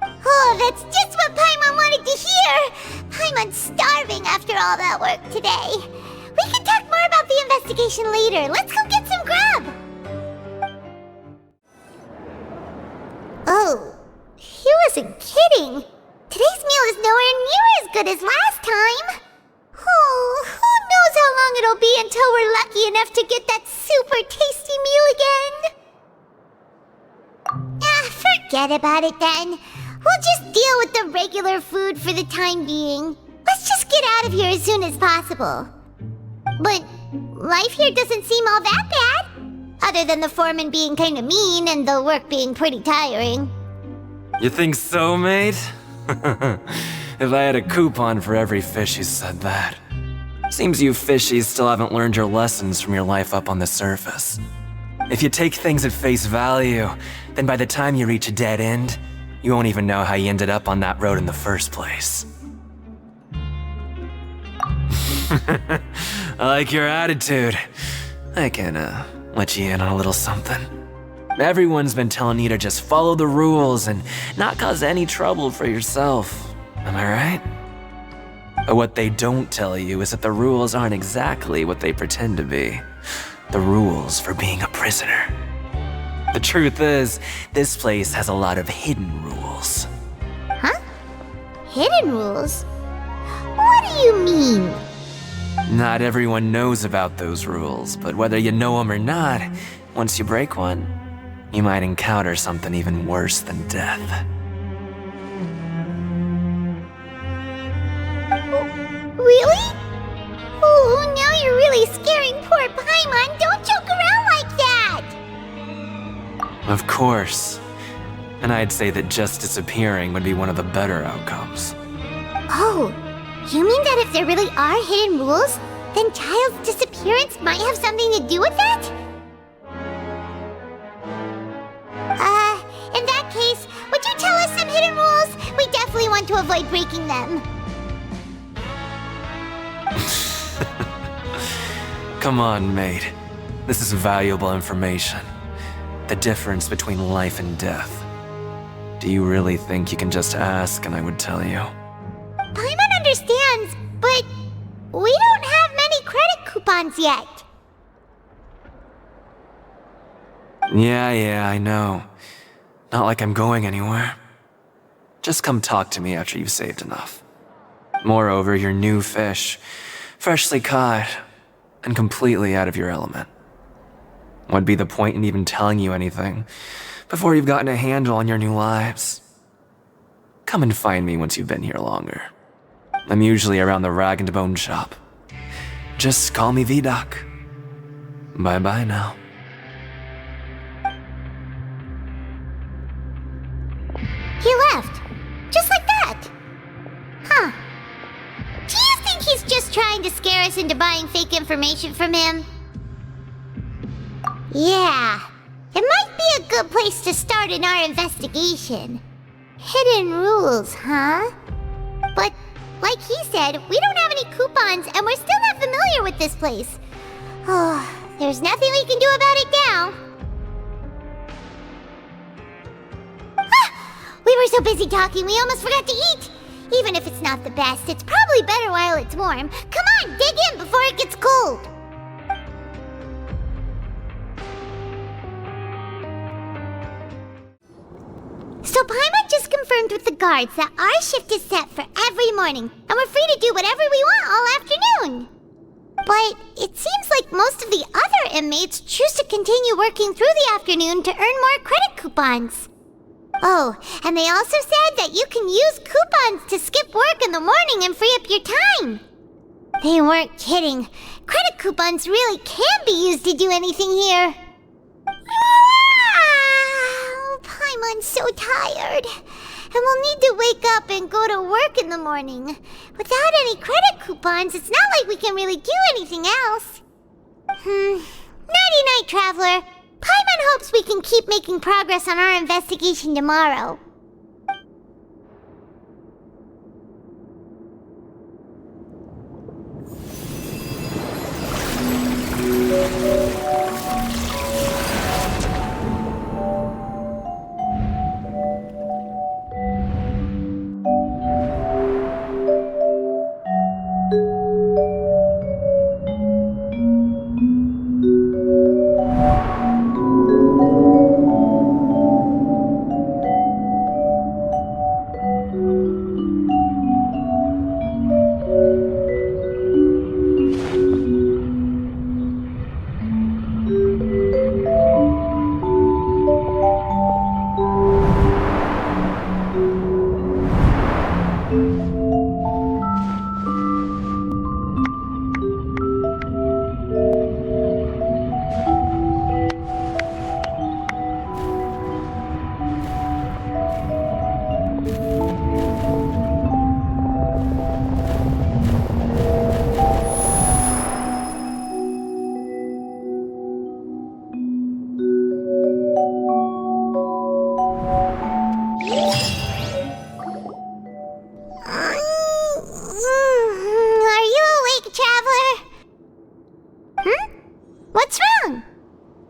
Oh, that's just what Paimon wanted to hear! Paimon's starving after all that work today. We can talk more about the investigation later. Let's go get some grub! Oh, he wasn't kidding. Today's meal is nowhere near as good as last time. Oh, who knows how long it'll be until we're lucky enough to get that super tasty meal again. Forget about it then. We'll just deal with the regular food for the time being. Let's just get out of here as soon as possible. But life here doesn't seem all that bad. Other than the foreman being kinda mean and the work being pretty tiring. You think so, mate? If I had a coupon for every fish who said that. Seems you fishies still haven't learned your lessons from your life up on the surface. If you take things at face value, then by the time you reach a dead end, you won't even know how you ended up on that road in the first place. I like your attitude. I can, let you in on a little something. Everyone's been telling you to just follow the rules and not cause any trouble for yourself. Am I right? But what they don't tell you is that the rules aren't exactly what they pretend to be. The rules for being a prisoner. The truth is, this place has a lot of hidden rules. Huh? Hidden rules? What do you mean? Not everyone knows about those rules, but whether you know them or not, once you break one, you might encounter something even worse than death. Really? Oh, now you're really scaring poor Paimon. Don't joke around like that! Of course. And I'd say that just disappearing would be one of the better outcomes. Oh, you mean that if there really are hidden rules, then Child's disappearance might have something to do with that? In that case, would you tell us some hidden rules? We definitely want to avoid breaking them. Come on, mate. This is valuable information. The difference between life and death. Do you really think you can just ask and I would tell you? Paimon understands, but we don't have many credit coupons yet. Yeah, I know. Not like I'm going anywhere. Just come talk to me after you've saved enough. Moreover, you're new fish, freshly caught, and completely out of your element. What'd be the point in even telling you anything before you've gotten a handle on your new lives? Come and find me once you've been here longer. I'm usually around the Rag and Bone shop. Just call me V-Doc. Bye-bye now. He left. Just like that. Huh. Do you think he's just trying to scare us into buying fake information from him? Yeah. It might be a good place to start in our investigation. Hidden rules, huh? But, like he said, we don't have any coupons and we're still not familiar with this place. Oh, there's nothing we can do about it now. We were so busy talking, we almost forgot to eat. Even if it's not the best, it's probably better while it's warm. Come on, dig in before it gets cold. So Paimon just confirmed with the guards that our shift is set for every morning, and we're free to do whatever we want all afternoon. But it seems like most of the other inmates choose to continue working through the afternoon to earn more credit coupons. Oh, and they also said that you can use coupons to skip work in the morning and free up your time. They weren't kidding. Credit coupons really can be used to do anything here. Paimon's so tired. And we'll need to wake up and go to work in the morning. Without any credit coupons, it's not like we can really do anything else. Nighty-night, Traveler. Paimon hopes we can keep making progress on our investigation tomorrow. What's wrong?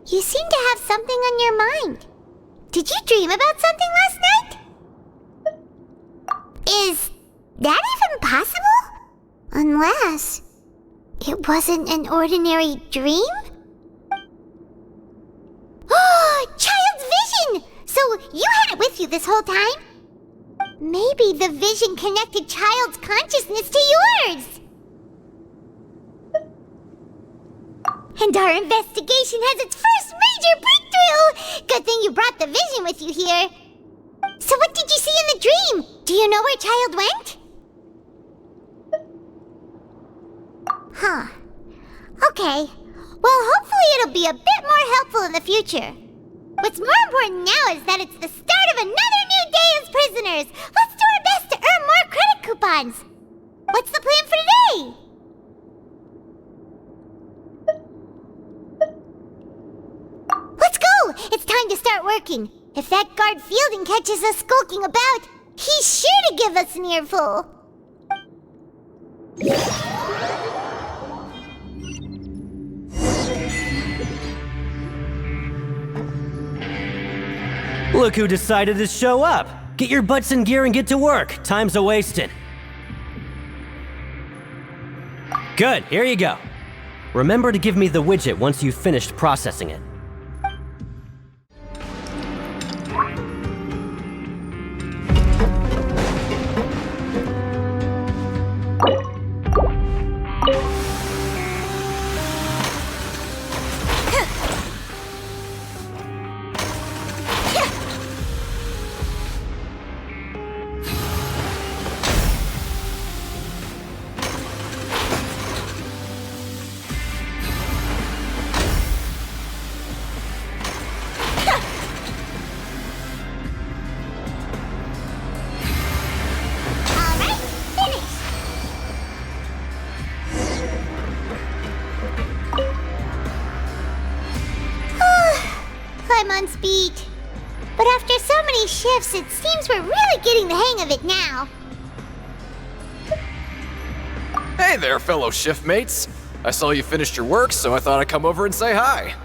You seem to have something on your mind. Did you dream about something last night? Is that even possible? Unless it wasn't an ordinary dream? Oh, Child's vision! So you had it with you this whole time? Maybe the vision connected Child's consciousness to yours. And our investigation has its first major breakthrough! Good thing you brought the vision with you here. So what did you see in the dream? Do you know where Child went? Huh. Okay. Well, hopefully it'll be a bit more helpful in the future. What's more important now is that it's the start of another new day as prisoners. Let's do our best to earn more credit coupons. What's the plan for today? Let's go! It's time to start working. If that guard Fielding catches us skulking about, he's sure to give us an earful. Look who decided to show up! Get your butts in gear and get to work. Time's a-wasting. Good, here you go. Remember to give me the widget once you've finished processing it. I'm on speed. But after so many shifts, it seems we're really getting the hang of it now. Hey there, fellow shiftmates. I saw you finished your work, so I thought I'd come over and say hi.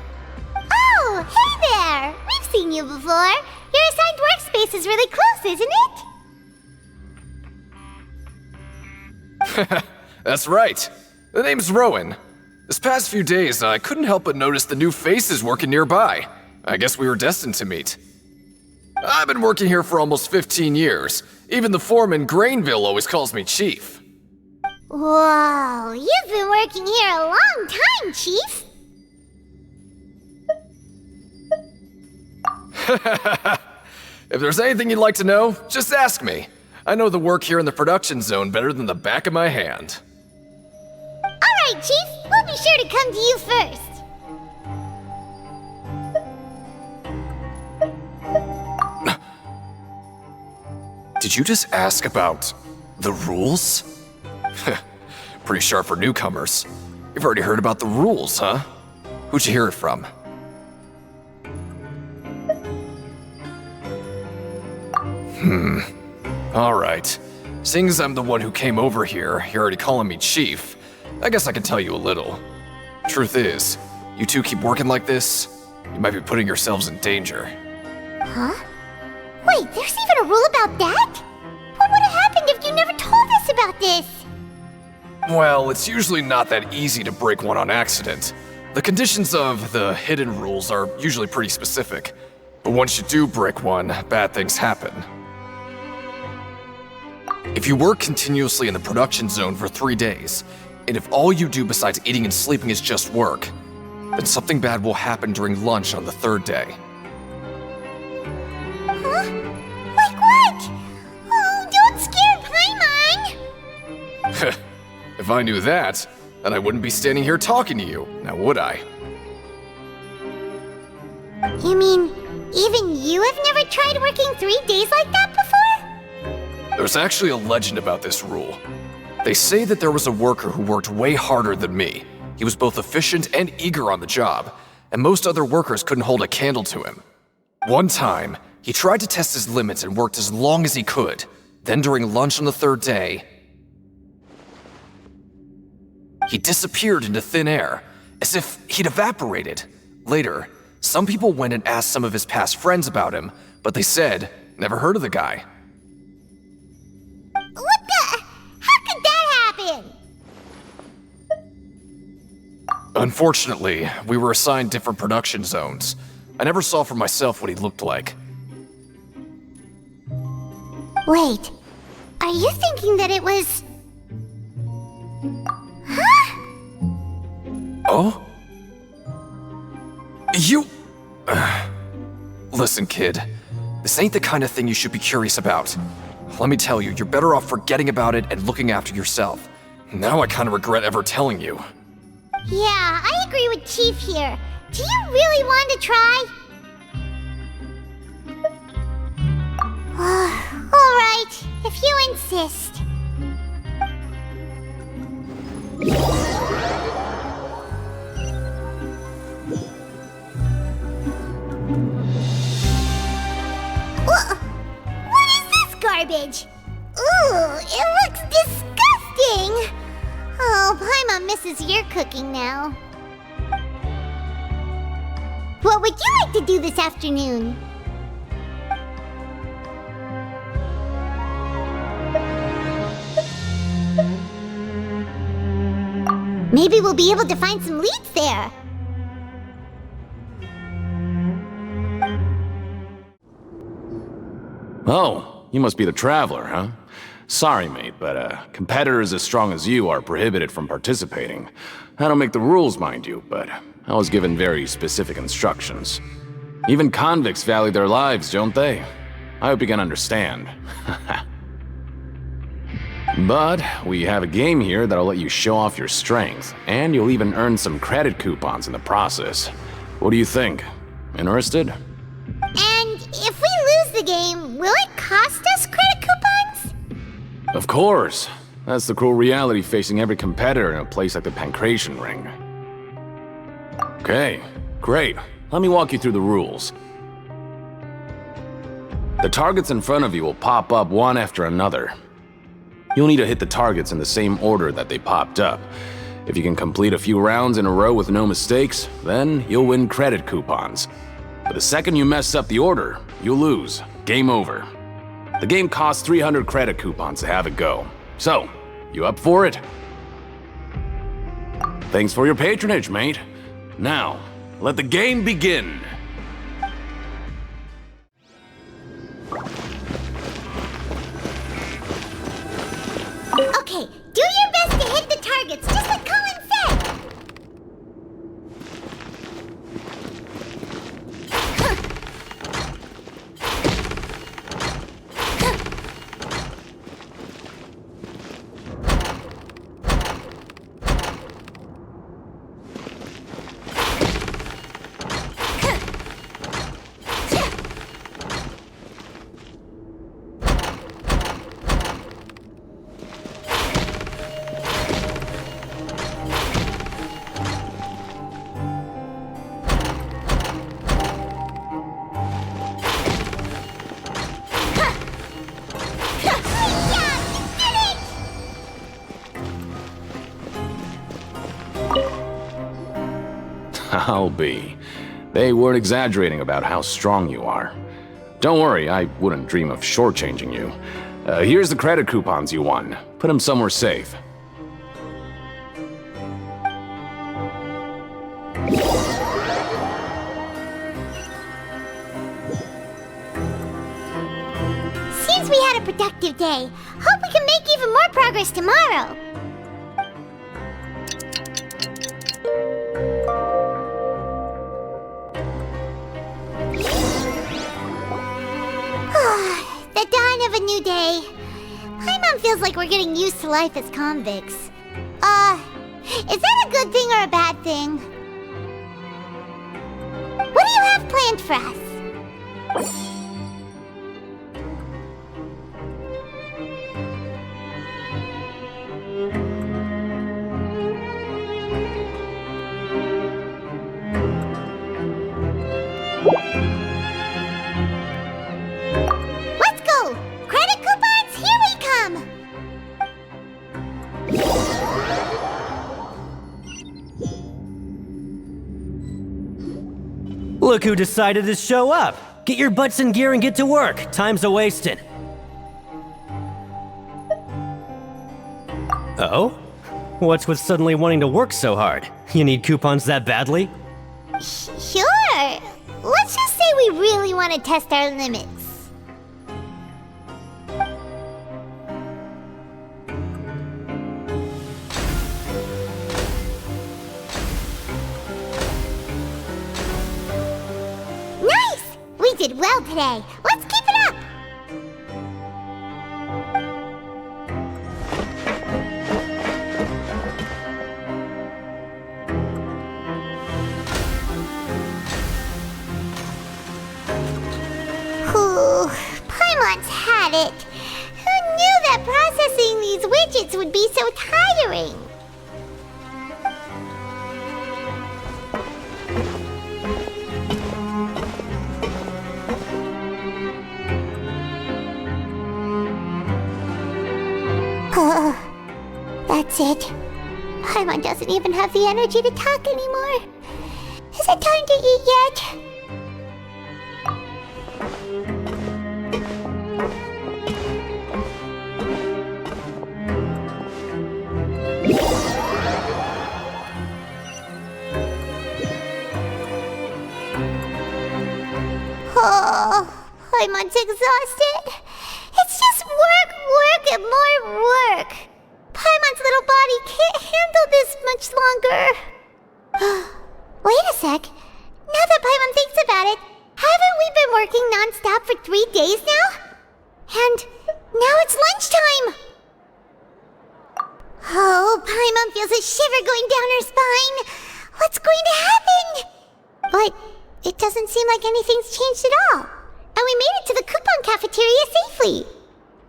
Oh, hey there! We've seen you before. Your assigned workspace is really close, isn't it? That's right. The name's Rowan. This past few days, I couldn't help but notice the new faces working nearby. I guess we were destined to meet. I've been working here for almost 15 years. Even the foreman, Grainville, always calls me Chief. Whoa, you've been working here a long time, Chief. If there's anything you'd like to know, just ask me. I know the work here in the production zone better than the back of my hand. Alright, Chief. We'll be sure to come to you first. Did you just ask about the rules? Pretty sharp for newcomers. You've already heard about the rules, huh? Who'd you hear it from? Alright. Seeing as I'm the one who came over here, you're already calling me Chief. I guess I can tell you a little. Truth is, you two keep working like this, you might be putting yourselves in danger. Huh? Wait, there's even a rule about that? What would have happened if you never told us about this? Well, it's usually not that easy to break one on accident. The conditions of the hidden rules are usually pretty specific. But once you do break one, bad things happen. If you work continuously in the production zone for 3 days, and if all you do besides eating and sleeping is just work, then something bad will happen during lunch on the 3rd day. Huh? Like what? Oh, don't scare Paimon! If I knew that, then I wouldn't be standing here talking to you, now would I? You mean, even you have never tried working 3 days like that before? There's actually a legend about this rule. They say that there was a worker who worked way harder than me. He was both efficient and eager on the job, and most other workers couldn't hold a candle to him. One time, he tried to test his limits and worked as long as he could. Then during lunch on the 3rd day, he disappeared into thin air, as if he'd evaporated. Later, some people went and asked some of his past friends about him, but they said, never heard of the guy. What the? How could that happen? Unfortunately, we were assigned different production zones. I never saw for myself what he looked like. Wait, are you thinking that it was... Huh? Oh? You... Listen, kid. This ain't the kind of thing you should be curious about. Let me tell you, you're better off forgetting about it and looking after yourself. Now I kind of regret ever telling you. Yeah, I agree with Chief here. Do you really want to try? Alright, if you insist. What is this garbage? Ooh, it looks disgusting! Oh, Paimon misses your cooking now. What would you like to do this afternoon? Maybe we'll be able to find some leads there. Oh, you must be the Traveler, huh? Sorry, mate, but competitors as strong as you are prohibited from participating. I don't make the rules, mind you, but I was given very specific instructions. Even convicts value their lives, don't they? I hope you can understand. But we have a game here that'll let you show off your strength, and you'll even earn some credit coupons in the process. What do you think? Interested? And if we lose the game, will it cost us credit coupons? Of course. That's the cruel reality facing every competitor in a place like the Pancration Ring. Okay, great. Let me walk you through the rules. The targets in front of you will pop up one after another. You'll need to hit the targets in the same order that they popped up. If you can complete a few rounds in a row with no mistakes, then you'll win credit coupons. But the second you mess up the order, you'll lose. Game over. The game costs 300 credit coupons to have it go. So, you up for it? Thanks for your patronage, mate. Now, let the game begin. Okay, do your best to hit the targets, just like Colin said! I'll be. They weren't exaggerating about how strong you are. Don't worry, I wouldn't dream of shortchanging you. Here's the credit coupons you won. Put them somewhere safe. Seems we had a productive day. Hope we can make even more progress tomorrow. The dawn of a new day. Paimon feels like we're getting used to life as convicts. Is that a good thing or a bad thing? What do you have planned for us? Let's go! Credit coupons, here we come! Look who decided to show up! Get your butts in gear and get to work. Time's a-wasting. Oh? What's with suddenly wanting to work so hard? You need coupons that badly? Sure. Let's just say we really want to test our limits. Nice! We did well today. Let's keep it up! Whew, Paimon's had it. Who knew that processing these widgets would be so tiring? That's it. Paimon doesn't even have the energy to talk anymore. Is it time to eat yet? Oh, Paimon's exhausted. It's just work, work, and more work. Paimon's little body can't handle this much longer. Wait a sec. Now that Paimon thinks about it, haven't we been working non-stop for 3 days now? And now it's lunchtime. Oh, Paimon feels a shiver going down her spine. What's going to happen? But it doesn't seem like anything's changed at all. And we made it to the coupon cafeteria safely.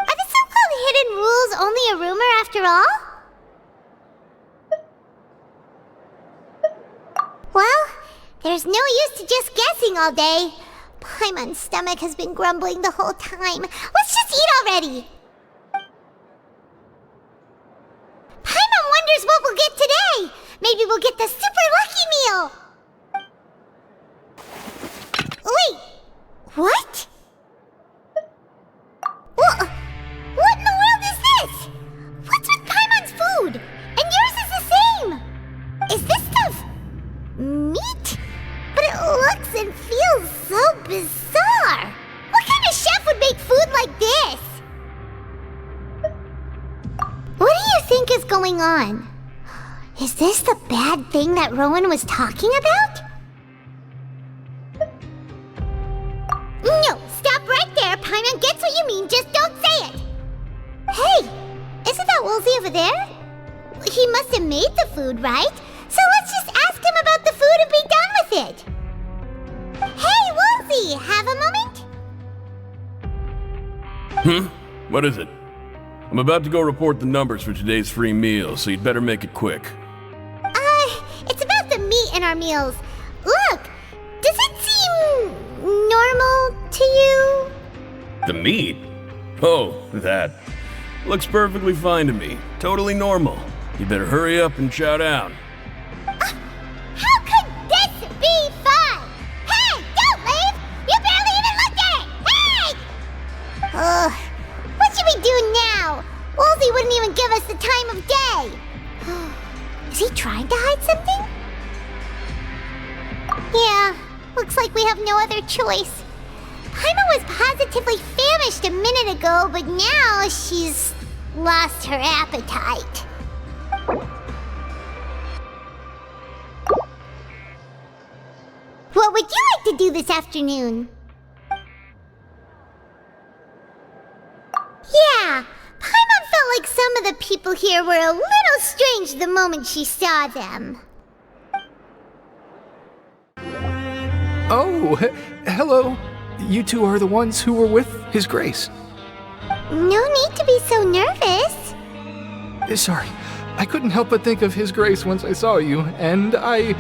Are the so-called hidden rules only a rumor after all? Well, there's no use to just guessing all day. Paimon's stomach has been grumbling the whole time. Let's just eat already! Paimon wonders what we'll get today! Maybe we'll get the super lucky meal! Wait! What? What in the world is this? What's with Paimon's food? And yours is the same! Is this stuff meat? But it looks and feels so bizarre! What kind of chef would make food like this? What do you think is going on? Is this the bad thing that Rowan was talking about? No, stop right there. Paimon gets what you mean, just don't say it. Hey, isn't that Woolsey over there? He must have made the food, right? So let's just ask him about the food and be done with it. Hey, Woolsey, have a moment? What is it? I'm about to go report the numbers for today's free meal, so you'd better make it quick. It's about the meat in our meals. Look, does it seem normal to you? The meat? Oh, that. Looks perfectly fine to me. Totally normal. You better hurry up and chow down. How could this afternoon now. Wolsey wouldn't even give us the time of day. Is he trying to hide something? Yeah, looks like we have no other choice. Paimon was positively famished a minute ago, but now she's lost her appetite. What would you like to do this afternoon? Yeah, Paimon felt like some of the people here were a little strange the moment she saw them. Oh, hello. You two are the ones who were with His Grace. No need to be so nervous. Sorry, I couldn't help but think of His Grace once I saw you, and I...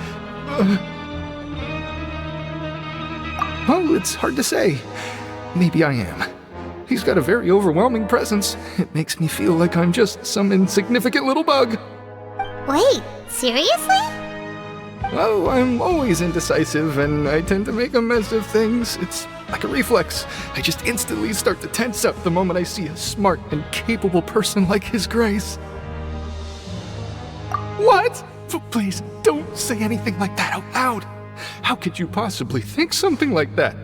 Well, it's hard to say. Maybe I am. He's got a very overwhelming presence. It makes me feel like I'm just some insignificant little bug. Wait, seriously? Oh, I'm always indecisive, and I tend to make a mess of things. It's like a reflex. I just instantly start to tense up the moment I see a smart and capable person like His Grace. What? Please, don't say anything like that out loud. How could you possibly think something like that?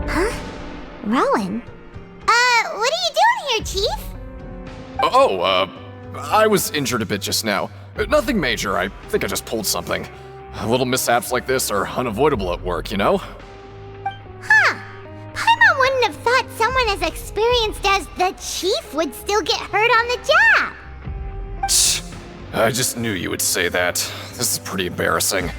Huh? Rowan? What are you doing here, Chief? I was injured a bit just now. Nothing major, I think I just pulled something. Little mishaps like this are unavoidable at work, you know? Huh. Paimon wouldn't have thought someone as experienced as the Chief would still get hurt on the job. I just knew you would say that. This is pretty embarrassing.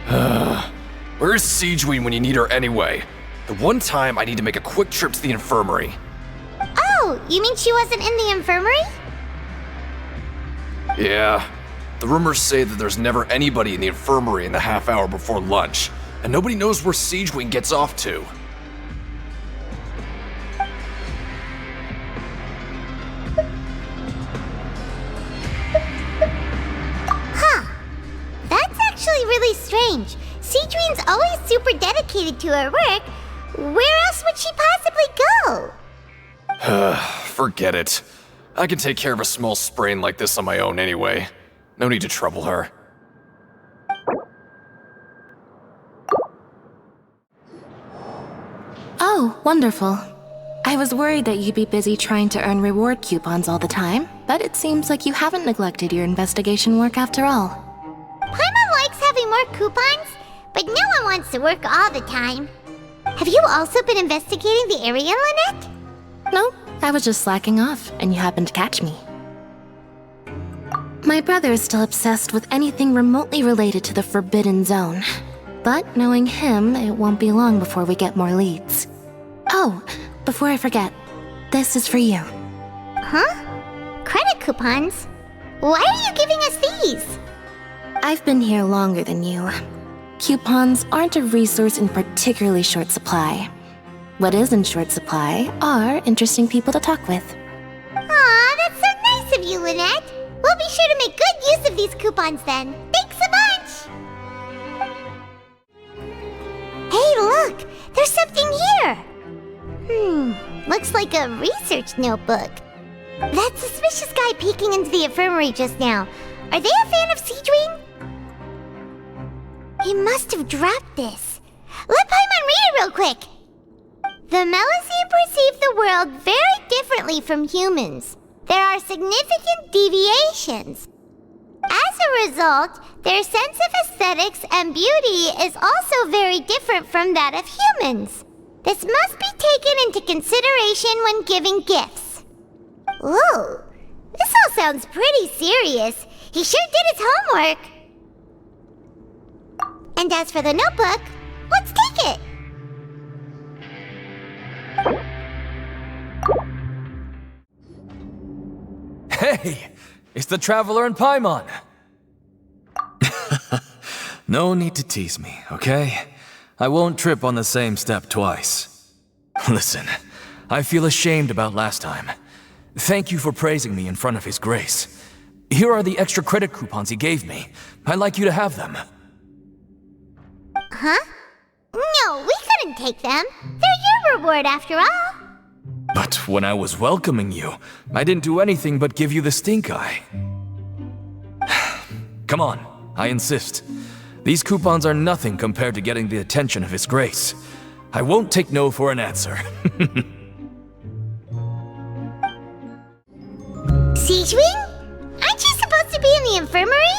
Where is Siegeween when you need her anyway? The one time I need to make a quick trip to the infirmary. Oh, you mean she wasn't in the infirmary? Yeah. The rumors say that there's never anybody in the infirmary in the half hour before lunch, and nobody knows where Siegeween gets off to. Huh. That's actually really strange. Siegeween's always super dedicated to her work. Where else would she possibly go? Forget it. I can take care of a small sprain like this on my own anyway. No need to trouble her. Oh, wonderful. I was worried that you'd be busy trying to earn reward coupons all the time, but it seems like you haven't neglected your investigation work after all. Paimon likes having more coupons, but no one wants to work all the time. Have you also been investigating the area, Lynette? No, I was just slacking off, and you happened to catch me. My brother is still obsessed with anything remotely related to the Forbidden Zone. But knowing him, it won't be long before we get more leads. Oh, before I forget, this is for you. Huh? Credit coupons? Why are you giving us these? I've been here longer than you. Coupons aren't a resource in particularly short supply. What is in short supply are interesting people to talk with. Aw, that's so nice of you, Lynette. We'll be sure to make good use of these coupons then. Thanks a bunch! Hey, look! There's something here! Looks like a research notebook. That suspicious guy peeking into the infirmary just now. Are they a fan of Siegeween? He must have dropped this. Let Paimon read it real quick! The Melusine perceive the world very differently from humans. There are significant deviations. As a result, their sense of aesthetics and beauty is also very different from that of humans. This must be taken into consideration when giving gifts. Ooh, this all sounds pretty serious. He sure did his homework. And as for the notebook, let's take it. Hey, it's the Traveler and Paimon. No need to tease me, okay? I won't trip on the same step twice. Listen, I feel ashamed about last time. Thank you for praising me in front of His Grace. Here are the extra credit coupons he gave me. I'd like you to have them. Huh? No, we couldn't take them. They're your reward after all. But when I was welcoming you, I didn't do anything but give you the stink eye. Come on, I insist. These coupons are nothing compared to getting the attention of His Grace. I won't take no for an answer. Siegewing? Aren't you supposed to be in the infirmary?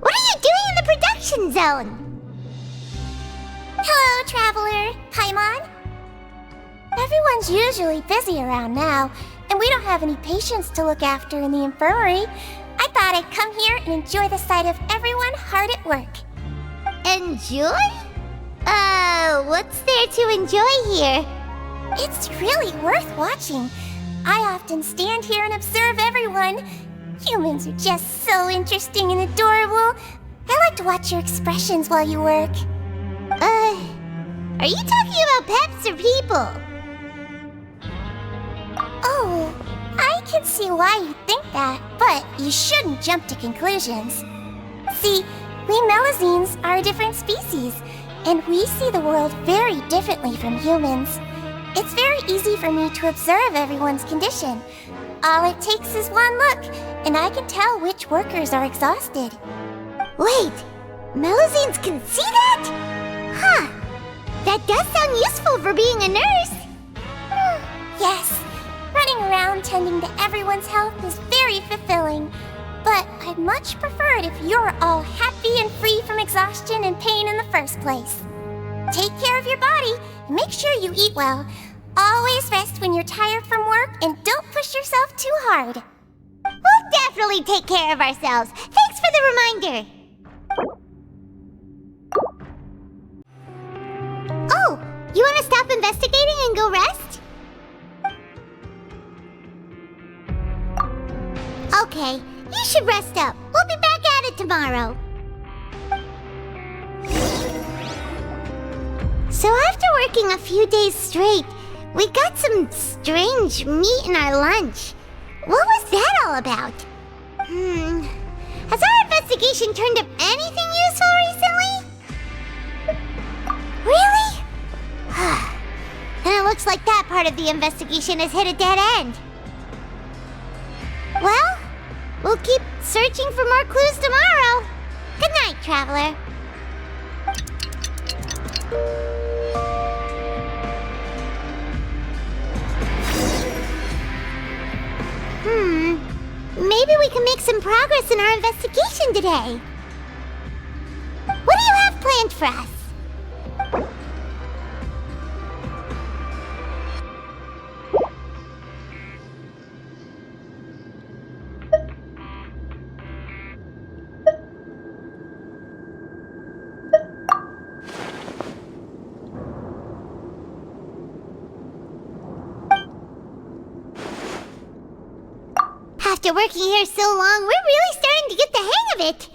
What are you doing in the production zone? Hello, Traveler. Paimon? Everyone's usually busy around now, and we don't have any patients to look after in the infirmary. I thought I'd come here and enjoy the sight of everyone hard at work. Enjoy? What's there to enjoy here? It's really worth watching. I often stand here and observe everyone. Humans are just so interesting and adorable. I like to watch your expressions while you work. Are you talking about pets or people? Oh, I can see why you think that, but you shouldn't jump to conclusions. See, we Melazines are a different species, and we see the world very differently from humans. It's very easy for me to observe everyone's condition. All it takes is one look, and I can tell which workers are exhausted. Wait, Melazines can see that? Huh, that does sound useful for being a nurse. Yes, running around tending to everyone's health is very fulfilling. But I'd much prefer it if you're all happy and free from exhaustion and pain in the first place. Take care of your body and make sure you eat well. Always rest when you're tired from work and don't push yourself too hard. We'll definitely take care of ourselves. Thanks for the reminder. Oh, you want to stop investigating and go rest? Okay, you should rest up. We'll be back at it tomorrow. So after working a few days straight, we got some strange meat in our lunch. What was that all about? Has our investigation turned up anything useful recently? Really? Then it looks like that part of the investigation has hit a dead end. Well, we'll keep searching for more clues tomorrow. Good night, Traveler. Maybe we can make some progress in our investigation today. What do you have planned for us? After working here so long, we're really starting to get the hang of it.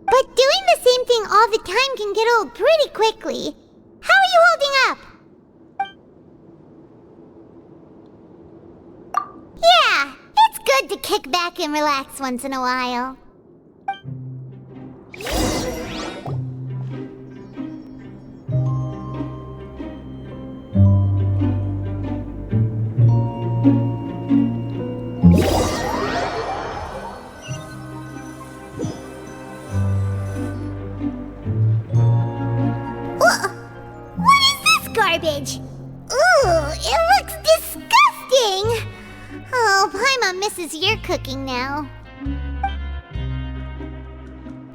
But doing the same thing all the time can get old pretty quickly. How are you holding up? Yeah, it's good to kick back and relax once in a while. Garbage. Ooh, it looks disgusting. Oh, Paimon misses your cooking now.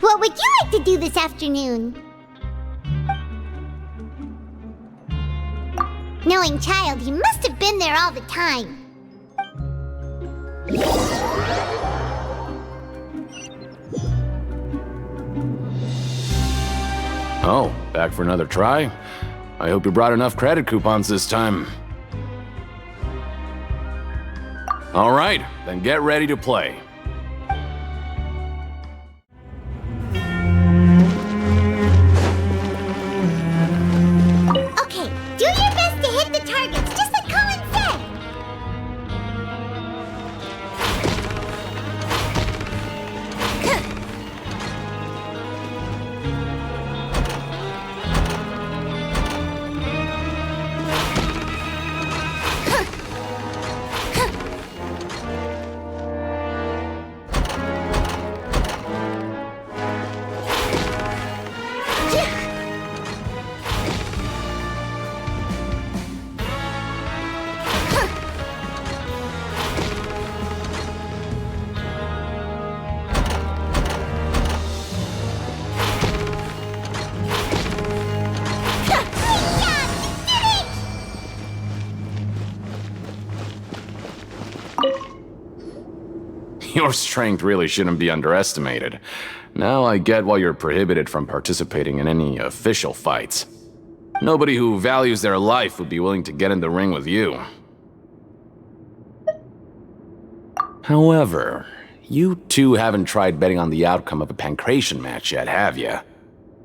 What would you like to do this afternoon? Knowing Child, he must have been there all the time. Oh, back for another try? I hope you brought enough credit coupons this time. All right, then get ready to play. Okay, do your best to hit the targets, just like Colin said. Your strength really shouldn't be underestimated. Now I get why you're prohibited from participating in any official fights. Nobody who values their life would be willing to get in the ring with you. However, you two haven't tried betting on the outcome of a pancration match yet, have you?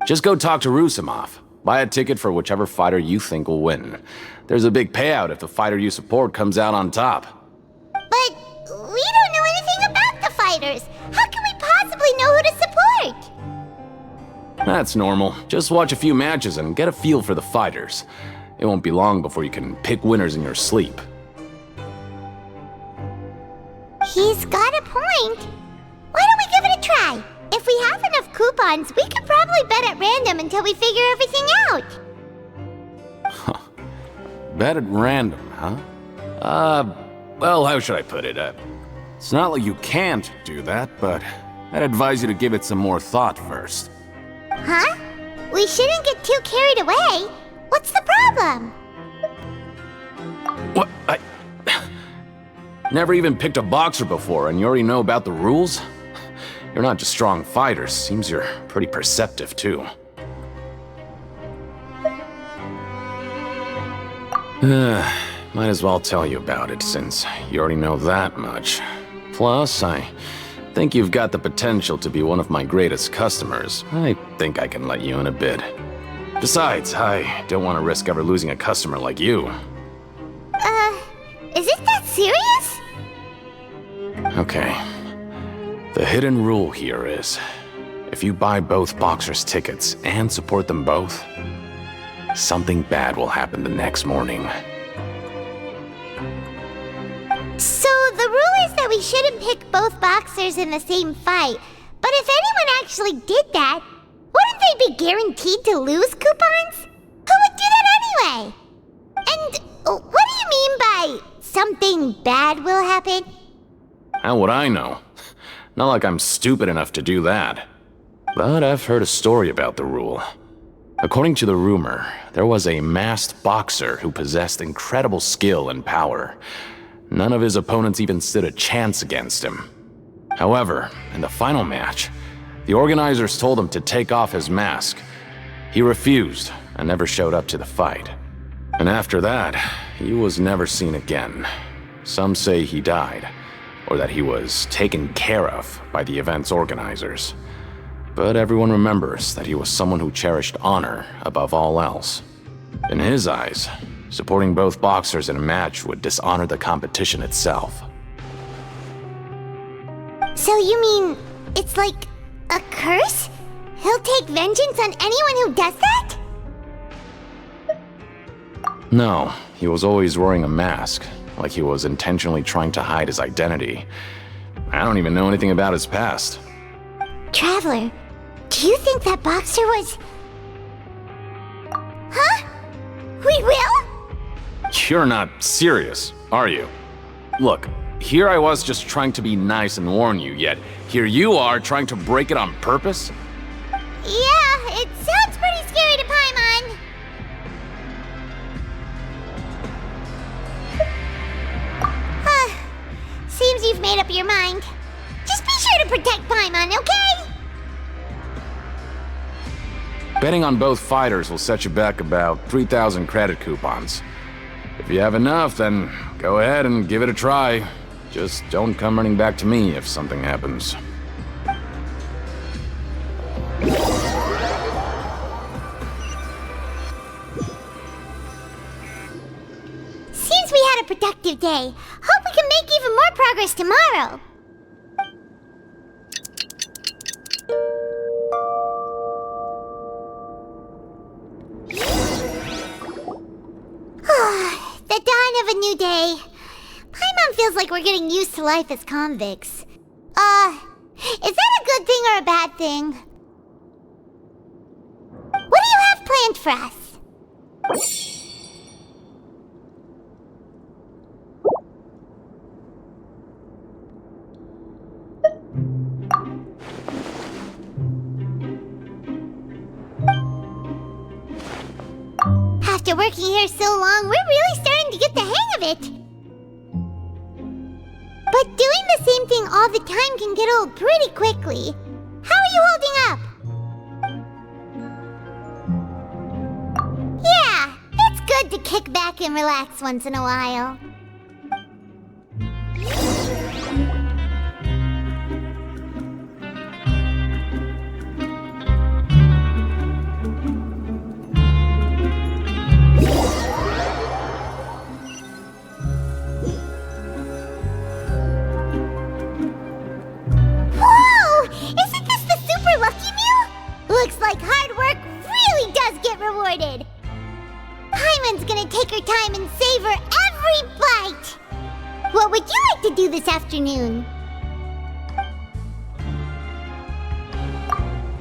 Just go talk to Rusimov. Buy a ticket for whichever fighter you think will win. There's a big payout if the fighter you support comes out on top. But we don't know anything about the fighters. How can we possibly know who to support? That's normal. Just watch a few matches and get a feel for the fighters. It won't be long before you can pick winners in your sleep. He's got a point. Why don't we give it a try? If we have enough coupons, we could probably bet at random until we figure everything out. Bet at random, huh? Well, how should I put it? It's not like you can't do that, but I'd advise you to give it some more thought first. Huh? We shouldn't get too carried away. What's the problem? What? Never even picked a boxer before, and you already know about the rules? You're not just strong fighters. Seems you're pretty perceptive, too. Might as well tell you about it, since you already know that much. Plus, I think you've got the potential to be one of my greatest customers. I think I can let you in a bit. Besides, I don't want to risk ever losing a customer like you. Is it that serious? Okay. The hidden rule here is, if you buy both boxers' tickets and support them both, something bad will happen the next morning. So the rule is that we shouldn't pick both boxers in the same fight. But if anyone actually did that, wouldn't they be guaranteed to lose coupons? Who would do that anyway? And what do you mean by something bad will happen? How would I know? Not like I'm stupid enough to do that. But I've heard a story about the rule. According to the rumor, there was a masked boxer who possessed incredible skill and power. None of his opponents even stood a chance against him. However, in the final match, the organizers told him to take off his mask. He refused and never showed up to the fight. And after that, he was never seen again. Some say he died, or that he was taken care of by the event's organizers. But everyone remembers that he was someone who cherished honor above all else. In his eyes, supporting both boxers in a match would dishonor the competition itself. So you mean it's like a curse? He'll take vengeance on anyone who does that? No, he was always wearing a mask, like he was intentionally trying to hide his identity. I don't even know anything about his past. Traveler, do you think that boxer was... Huh? We will? You're not serious, are you? Look, here I was just trying to be nice and warn you, yet here you are trying to break it on purpose? Yeah, it sounds pretty scary to Paimon. Seems you've made up your mind. Just be sure to protect Paimon, okay? Betting on both fighters will set you back about 3,000 credit coupons. If you have enough, then go ahead and give it a try. Just don't come running back to me if something happens. Seems we had a productive day. Hope we can make even more progress tomorrow. The dawn of a new day. Paimon feels like we're getting used to life as convicts. Is that a good thing or a bad thing? What do you have planned for us? After working here so long, we're really starting to get the hang of it. But But doing the same thing all the time can get old pretty quickly. How are you holding up? Yeah, it's good to kick back and relax once in a while. Whoa! Isn't this the super lucky meal? Looks like hard work really does get rewarded. Paimon's gonna take her time and savor every bite. What would you like to do this afternoon?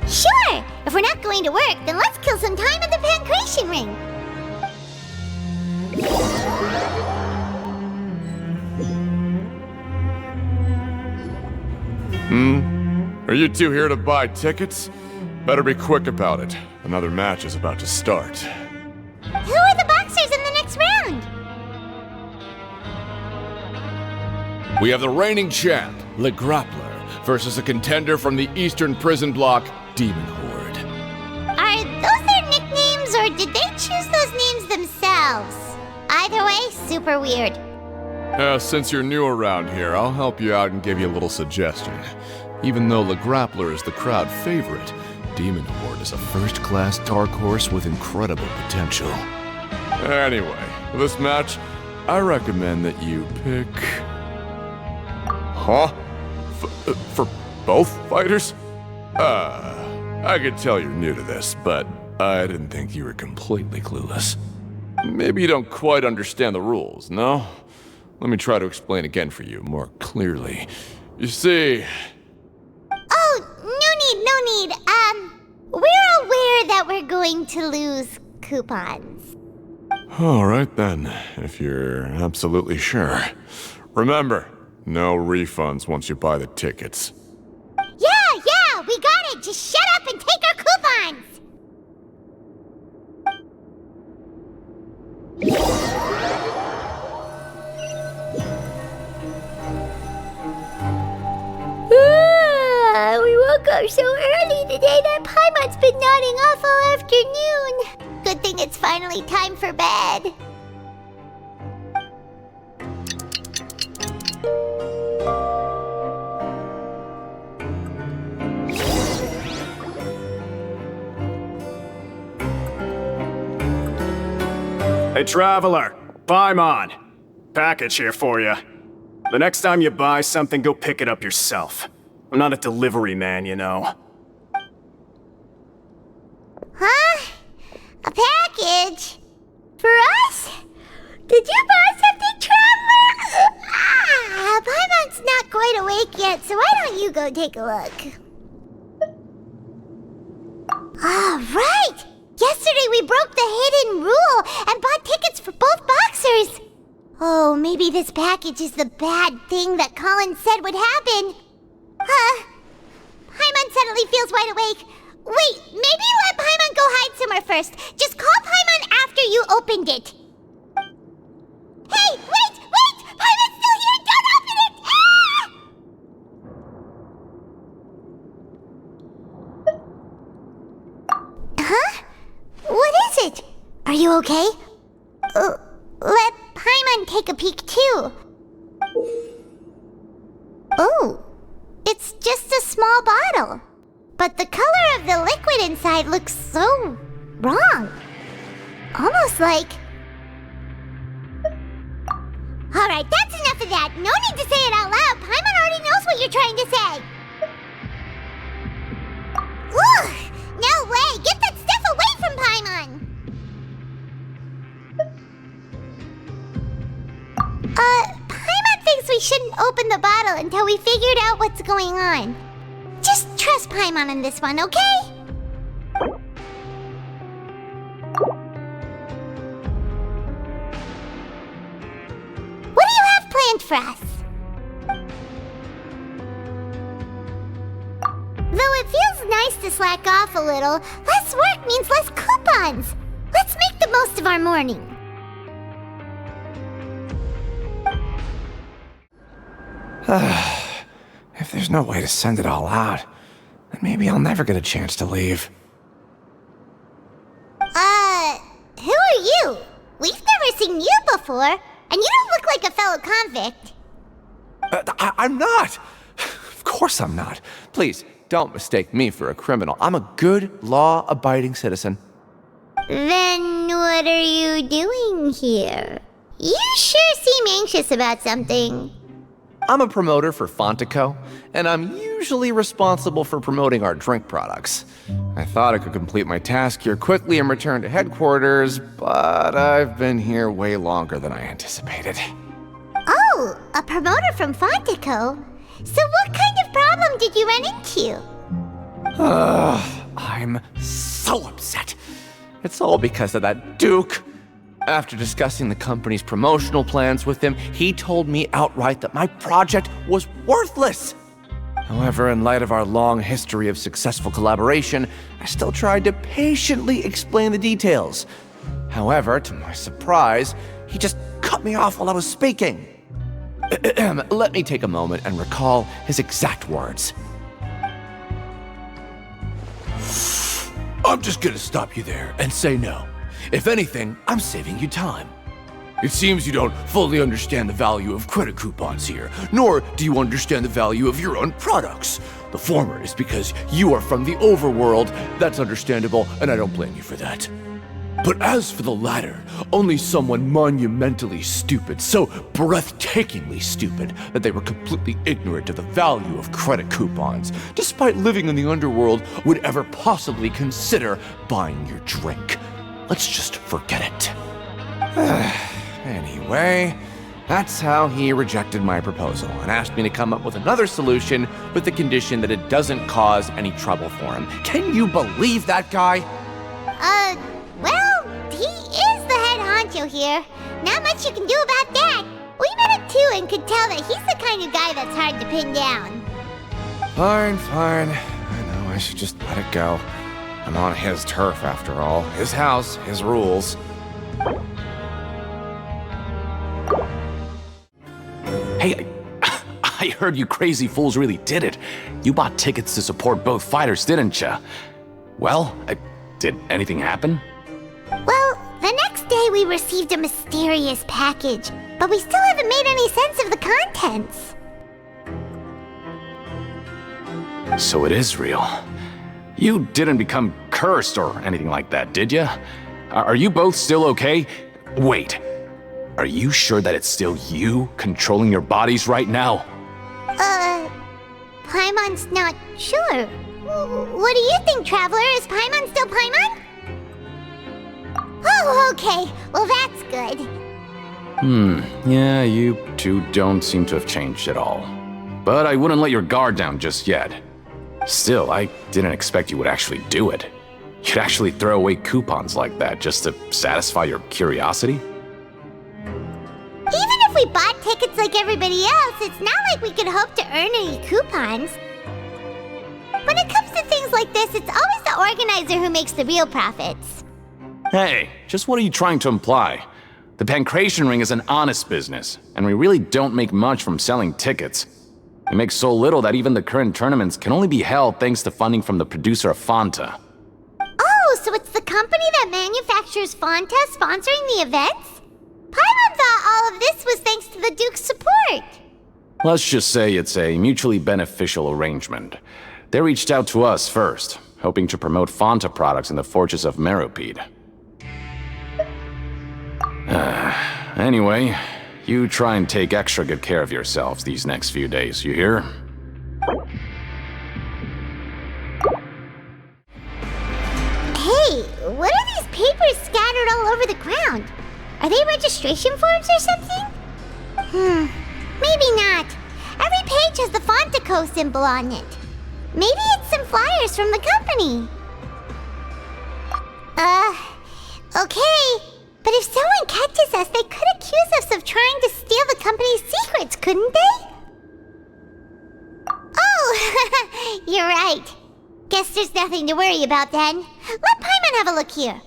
Sure! If we're not going to work, then let's kill some time at the Pancration Ring. Are you two here to buy tickets? Better be quick about it. Another match is about to start. Who are the boxers in the next round? We have the reigning champ, Le Grappler, versus a contender from the Eastern Prison Block, Demon Horde. Are those their nicknames, or did they choose those names themselves? Either way, super weird. Since you're new around here, I'll help you out and give you a little suggestion. Even though Le Grappler is the crowd favorite, Demon Horde is a first-class dark horse with incredible potential. Anyway, for this match, I recommend that you pick... Huh? For both fighters? I could tell you're new to this, but I didn't think you were completely clueless. Maybe you don't quite understand the rules, no? Let me try to explain again for you more clearly. You see... Oh, no need. We're aware that we're going to lose coupons. Alright then, if you're absolutely sure. Remember, no refunds once you buy the tickets. Yeah, we got it! Just shut up and take our coupons! We woke up so early today that Paimon's been nodding off all afternoon. Good thing it's finally time for bed. Hey, Traveler! Paimon! Package here for you. The next time you buy something, go pick it up yourself. I'm not a delivery man, you know. Huh? A package? For us? Did you buy something, Traveler? Paimon's not quite awake yet, so why don't you go take a look? Right! Yesterday we broke the hidden rule and bought tickets for both boxers. Oh, maybe this package is the bad thing that Colin said would happen. Paimon suddenly feels wide awake. Wait, maybe let Paimon go hide somewhere first. Just call Paimon after you opened it. Hey, wait! Paimon's still here! Don't open it! Huh? What is it? Are you okay? Let Paimon take a peek too. Oh. It's just a small bottle. But the color of the liquid inside looks so wrong. Almost like... Alright, that's enough of that. No need to say it out loud. Paimon already knows what you're trying to say. Ugh! No way! Get that stuff away from Paimon! Paimon thinks we shouldn't open the bottle until we figured out what's going on. Just trust Paimon on this one, okay? What do you have planned for us? Though it feels nice to slack off a little, less work means less coupons. Let's make the most of our morning. If there's no way to send it all out, then maybe I'll never get a chance to leave. Who are you? We've never seen you before, and you don't look like a fellow convict. I'm not! Of course I'm not. Please, don't mistake me for a criminal. I'm a good, law-abiding citizen. Then what are you doing here? You sure seem anxious about something. I'm a promoter for Fontico, and I'm usually responsible for promoting our drink products. I thought I could complete my task here quickly and return to headquarters, but I've been here way longer than I anticipated. Oh, a promoter from Fontico? So what kind of problem did you run into? I'm so upset. It's all because of that Duke. After discussing the company's promotional plans with him, he told me outright that my project was worthless. However, in light of our long history of successful collaboration, I still tried to patiently explain the details. However, to my surprise, he just cut me off while I was speaking. Let me take a moment and recall his exact words. I'm just gonna stop you there and say no. If anything, I'm saving you time. It seems you don't fully understand the value of credit coupons here, nor do you understand the value of your own products. The former is because you are from the overworld. That's understandable, and I don't blame you for that. But as for the latter, only someone monumentally stupid, so breathtakingly stupid that they were completely ignorant of the value of credit coupons, despite living in the underworld, would ever possibly consider buying your drink. Let's just forget it. Anyway, that's how he rejected my proposal and asked me to come up with another solution with the condition that it doesn't cause any trouble for him. Can you believe that guy? Well, he is the head honcho here. Not much you can do about that. We met him too and could tell that he's the kind of guy that's hard to pin down. Fine. I know I should just let it go. I'm on his turf after all. His house, his rules. Hey, I heard you crazy fools really did it. You bought tickets to support both fighters, didn't ya? Well, did anything happen? Well, the next day we received a mysterious package, but we still haven't made any sense of the contents. So it is real. You didn't become cursed or anything like that, did ya? Are you both still okay? Wait, are you sure that it's still you controlling your bodies right now? Paimon's not sure. What do you think, Traveler? Is Paimon still Paimon? Oh, okay. Well, that's good. Yeah, you two don't seem to have changed at all. But I wouldn't let your guard down just yet. Still, I didn't expect you would actually do it. You'd actually throw away coupons like that just to satisfy your curiosity? Even if we bought tickets like everybody else, it's not like we could hope to earn any coupons. When it comes to things like this, it's always the organizer who makes the real profits. Hey, just what are you trying to imply? The Pancration Ring is an honest business, and we really don't make much from selling tickets. We make so little that even the current tournaments can only be held thanks to funding from the producer of Fanta. Oh, so it's the company that manufactures Fanta sponsoring the events? Paimon thought all of this was thanks to the Duke's support. Let's just say it's a mutually beneficial arrangement. They reached out to us first, hoping to promote Fanta products in the Fortress of Meropide. Anyway, you try and take extra good care of yourselves these next few days, you hear? Hey, what are these papers scattered all over the ground? Are they registration forms or something? Maybe not. Every page has the Fontico symbol on it. Maybe it's some flyers from the company. Okay. But if someone catches us, they could accuse us of trying to steal the company's secrets, couldn't they? Oh, you're right. Guess there's nothing to worry about then. Let Paimon have a look here.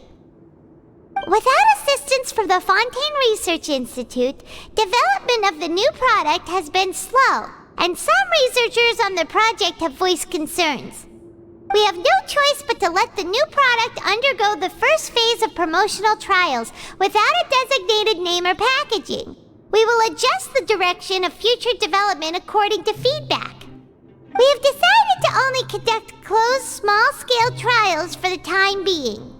Without assistance from the Fontaine Research Institute, development of the new product has been slow. and some researchers on the project have voiced concerns. We have no choice but to let the new product undergo the first phase of promotional trials without a designated name or packaging. We will adjust the direction of future development according to feedback. We have decided to only conduct closed, small-scale trials for the time being.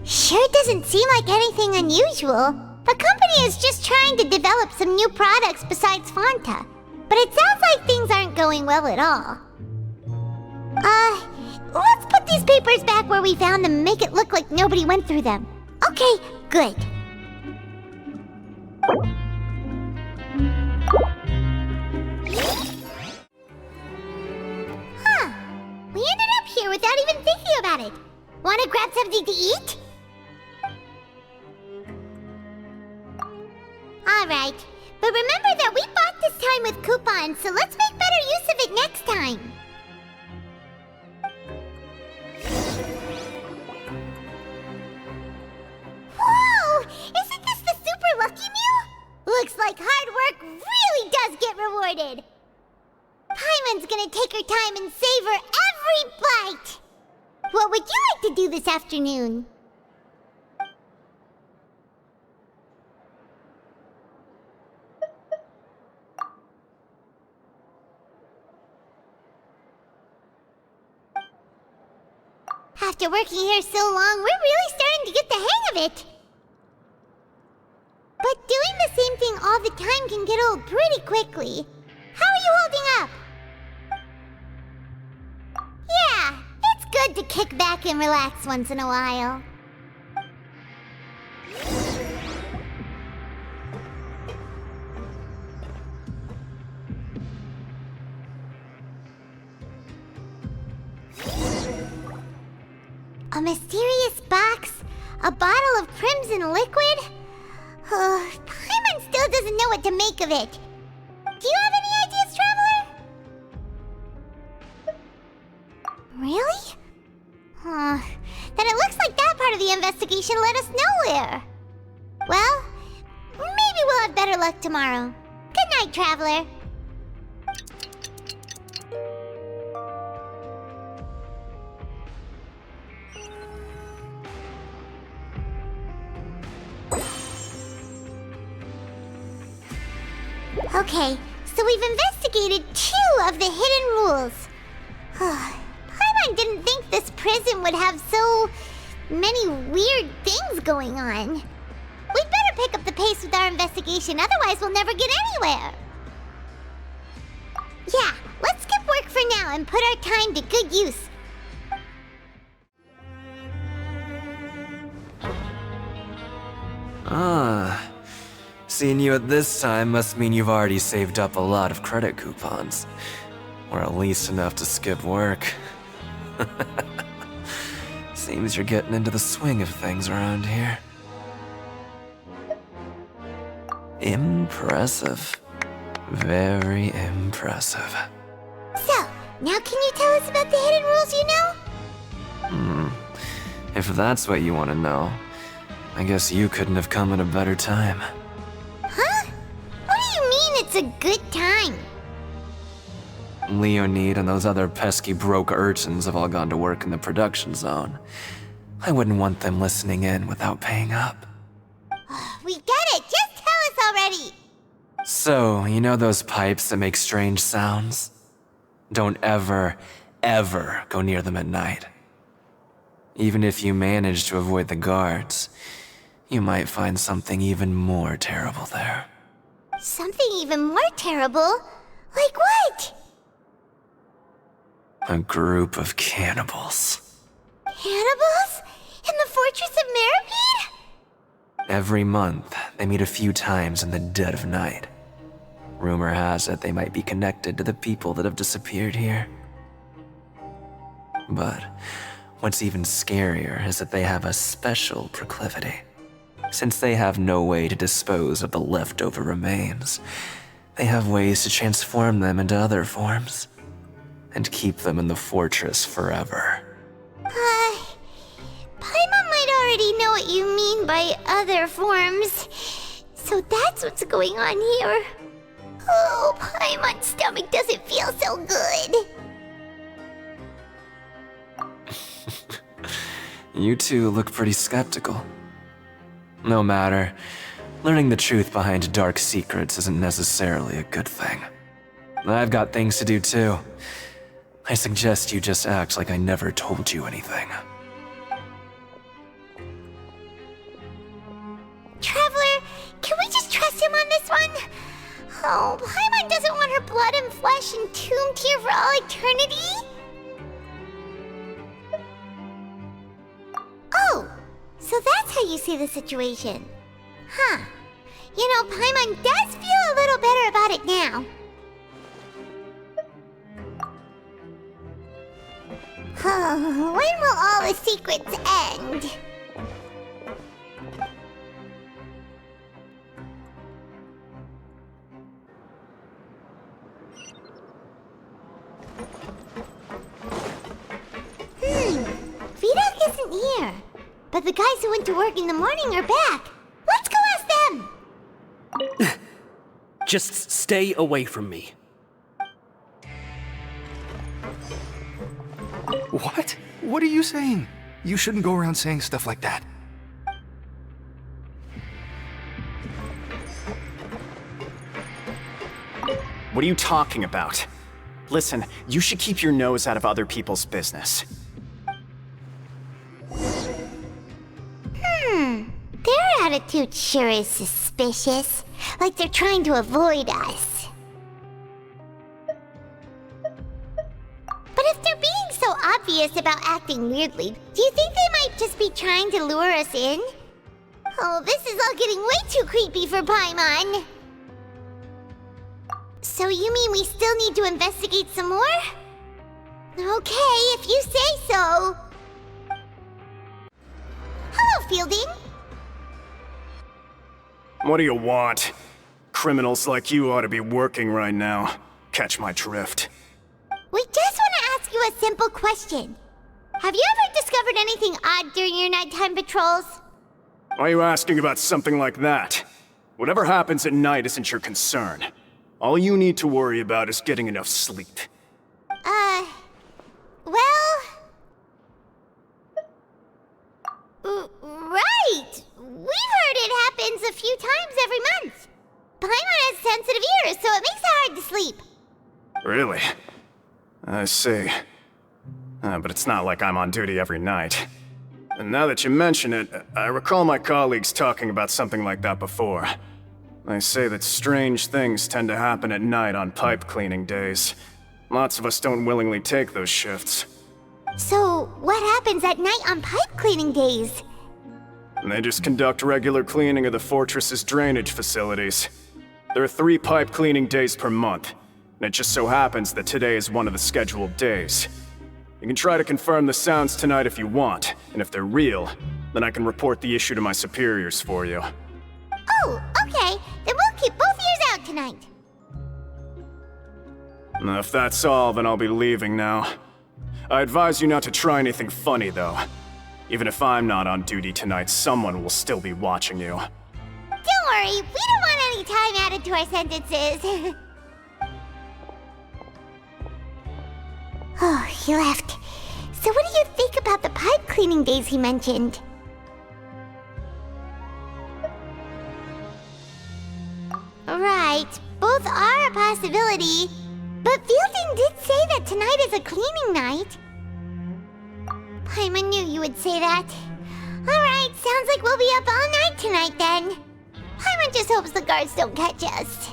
Sure doesn't seem like anything unusual. The company is just trying to develop some new products besides Fanta. But it sounds like things aren't going well at all. Let's put these papers back where we found them and make it look like nobody went through them. Okay, good. Huh. We ended up here without even thinking about it. Wanna grab something to eat? Alright, but remember that we bought this time with coupons, so let's make better use of it next time. Whoa! Isn't this the super lucky meal? Looks like hard work really does get rewarded. Paimon's gonna take her time and savor every bite. What would you like to do this afternoon? After working here so long, we're really starting to get the hang of it. But doing the same thing all the time can get old pretty quickly. How are you holding up? Yeah, it's good to kick back and relax once in a while. A mysterious box? A bottle of crimson liquid? Paimon still doesn't know what to make of it. Do you have any ideas, Traveler? Really? Then it looks like that part of the investigation led us nowhere. Well, maybe we'll have better luck tomorrow. Good night, Traveler. Okay, so we've investigated 2 of the hidden rules. Paimon didn't think this prison would have so many weird things going on. We'd better pick up the pace with our investigation, otherwise we'll never get anywhere. Yeah, let's skip work for now and put our time to good use. Seeing you at this time must mean you've already saved up a lot of credit coupons. Or at least enough to skip work. Seems you're getting into the swing of things around here. Impressive. Very impressive. So, now can you tell us about the hidden rules you know? If that's what you want to know, I guess you couldn't have come at a better time. Huh? What do you mean it's a good time? Leonid and those other pesky broke urchins have all gone to work in the production zone. I wouldn't want them listening in without paying up. We get it! Just tell us already! So, you know those pipes that make strange sounds? Don't ever, ever go near them at night. Even if you manage to avoid the guards, you might find something even more terrible there. Something even more terrible? Like what? A group of cannibals. Cannibals? In the Fortress of Meripede? Every month, they meet a few times in the dead of night. Rumor has it they might be connected to the people that have disappeared here. But what's even scarier is that they have a special proclivity. Since they have no way to dispose of the leftover remains, they have ways to transform them into other forms and keep them in the fortress forever. Paimon might already know what you mean by other forms. So that's what's going on here. Oh, Paimon's stomach doesn't feel so good. You two look pretty skeptical. No matter, learning the truth behind dark secrets isn't necessarily a good thing. I've got things to do too. I suggest you just act like I never told you anything. Traveler, can we just trust him on this one? Oh, Paimon doesn't want her blood and flesh entombed here for all eternity? Oh, so that's how you see the situation. Huh. You know, Paimon does feel a little better about it now. Oh, when will all the secrets end? Vidok isn't here. But the guys who went to work in the morning are back. Let's go ask them! Just stay away from me. What? What are you saying? You shouldn't go around saying stuff like that. What are you talking about? Listen, you should keep your nose out of other people's business. Their attitude sure is suspicious. Like they're trying to avoid us. But if they're being so obvious about acting weirdly, do you think they might just be trying to lure us in? Oh, this is all getting way too creepy for Paimon. So you mean we still need to investigate some more? Okay, if you say so. Hello, Fielding. What do you want? Criminals like you ought to be working right now. Catch my drift. We just want to ask you a simple question. Have you ever discovered anything odd during your nighttime patrols? Why are you asking about something like that? Whatever happens at night isn't your concern. All you need to worry about is getting enough sleep. Right! We've heard it happens a few times every month. Paimon has sensitive ears, so it makes it hard to sleep. Really? I see. But it's not like I'm on duty every night. And now that you mention it, I recall my colleagues talking about something like that before. They say that strange things tend to happen at night on pipe cleaning days. Lots of us don't willingly take those shifts. So, what happens at night on pipe cleaning days? They just conduct regular cleaning of the fortress's drainage facilities. There are 3 pipe cleaning days per month, and it just so happens that today is one of the scheduled days. You can try to confirm the sounds tonight if you want, and if they're real, then I can report the issue to my superiors for you. Oh, okay. Then we'll keep both ears out tonight. If that's all, then I'll be leaving now. I advise you not to try anything funny, though. Even if I'm not on duty tonight, someone will still be watching you. Don't worry, we don't want any time added to our sentences. Oh, he left. So what do you think about the pipe cleaning days he mentioned? Right, both are a possibility. But Fielding did say that tonight is a cleaning night. Paimon knew you would say that. Alright, sounds like we'll be up all night tonight then. Paimon just hopes the guards don't catch us.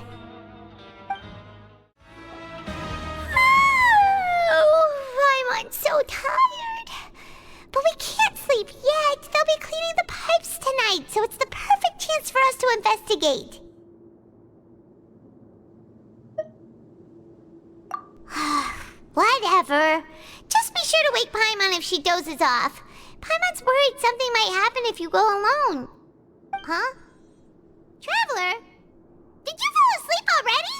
Oh, Paimon's so tired. But we can't sleep yet. They'll be cleaning the pipes tonight, so it's the perfect chance for us to investigate. Whatever. Just be sure to wake Paimon if she dozes off. Paimon's worried something might happen if you go alone. Huh? Traveler? Did you fall asleep already?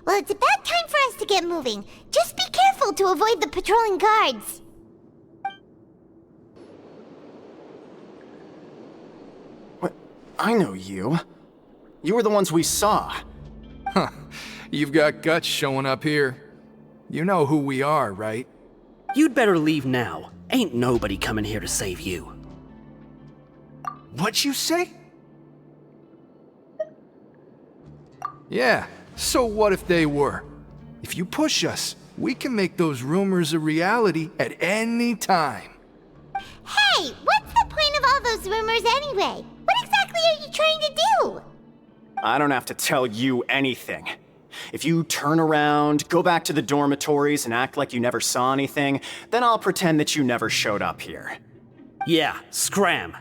Well, it's about time for us to get moving. Just be careful to avoid the patrolling guards. What? I know you. You were the ones we saw. Huh. You've got guts showing up here. You know who we are, right? You'd better leave now. Ain't nobody coming here to save you. What'd you say? Yeah, so what if they were? If you push us, we can make those rumors a reality at any time. Hey, what's the point of all those rumors anyway? What exactly are you trying to do? I don't have to tell you anything. If you turn around, go back to the dormitories, and act like you never saw anything, then I'll pretend that you never showed up here. Yeah, scram.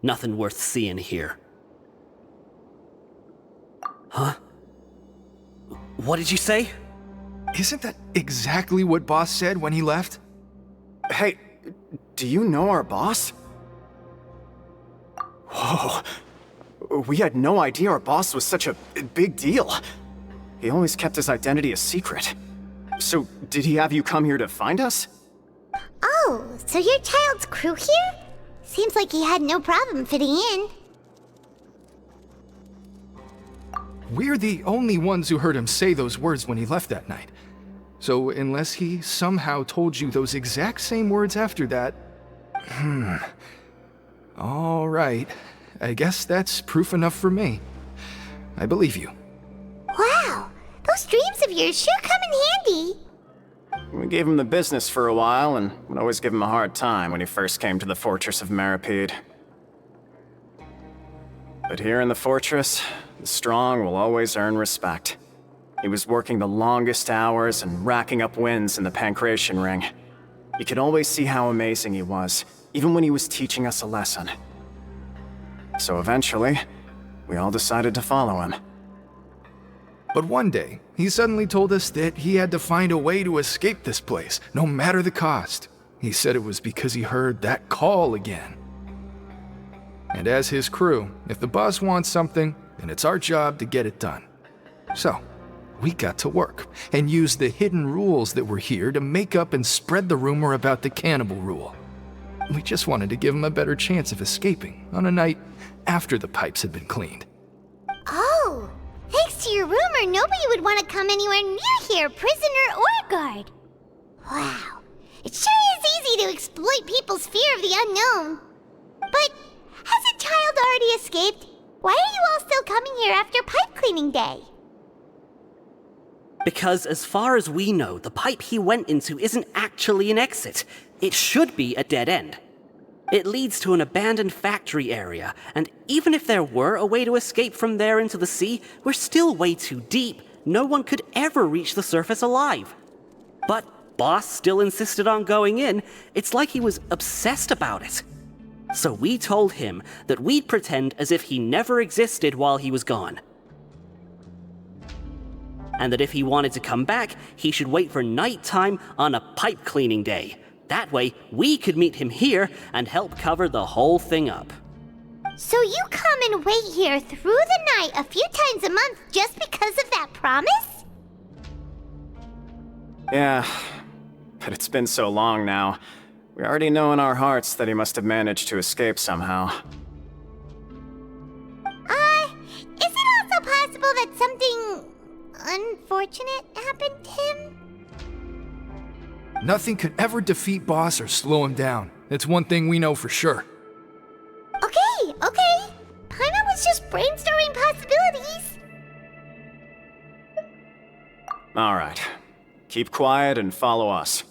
Nothing worth seeing here. Huh? What did you say? Isn't that exactly what Boss said when he left? Hey, do you know our boss? Whoa. We had no idea our boss was such a big deal. He always kept his identity a secret. So, did he have you come here to find us? Oh, so you're Child's crew here? Seems like he had no problem fitting in. We're the only ones who heard him say those words when he left that night. So unless he somehow told you those exact same words after that... All right. I guess that's proof enough for me. I believe you. Wow, those dreams of yours sure come in handy. We gave him the business for a while, and would always give him a hard time when he first came to the Fortress of Maripede. But here in the fortress, the strong will always earn respect. He was working the longest hours and racking up wins in the Pancration Ring. You could always see how amazing he was, even when he was teaching us a lesson. So eventually, we all decided to follow him. But one day, he suddenly told us that he had to find a way to escape this place, no matter the cost. He said it was because he heard that call again. And as his crew, if the boss wants something, then it's our job to get it done. So, we got to work, and used the hidden rules that were here to make up and spread the rumor about the cannibal rule. We just wanted to give him a better chance of escaping on a night after the pipes had been cleaned. Oh, thanks to your rumor, nobody would want to come anywhere near here, prisoner or guard. Wow, it sure is easy to exploit people's fear of the unknown. But hasn't Child already escaped? Why are you all still coming here after pipe cleaning day? Because as far as we know, the pipe he went into isn't actually an exit. It should be a dead end. It leads to an abandoned factory area, and even if there were a way to escape from there into the sea, we're still way too deep. No one could ever reach the surface alive. But Boss still insisted on going in. It's like he was obsessed about it. So we told him that we'd pretend as if he never existed while he was gone. And that if he wanted to come back, he should wait for nighttime on a pipe cleaning day. That way, we could meet him here and help cover the whole thing up. So you come and wait here through the night a few times a month just because of that promise? Yeah, but it's been so long now. We already know in our hearts that he must have managed to escape somehow. Is it also possible that something unfortunate happened to him? Nothing could ever defeat Boss or slow him down. It's one thing we know for sure. Okay. Paimon was just brainstorming possibilities. Alright. Keep quiet and follow us.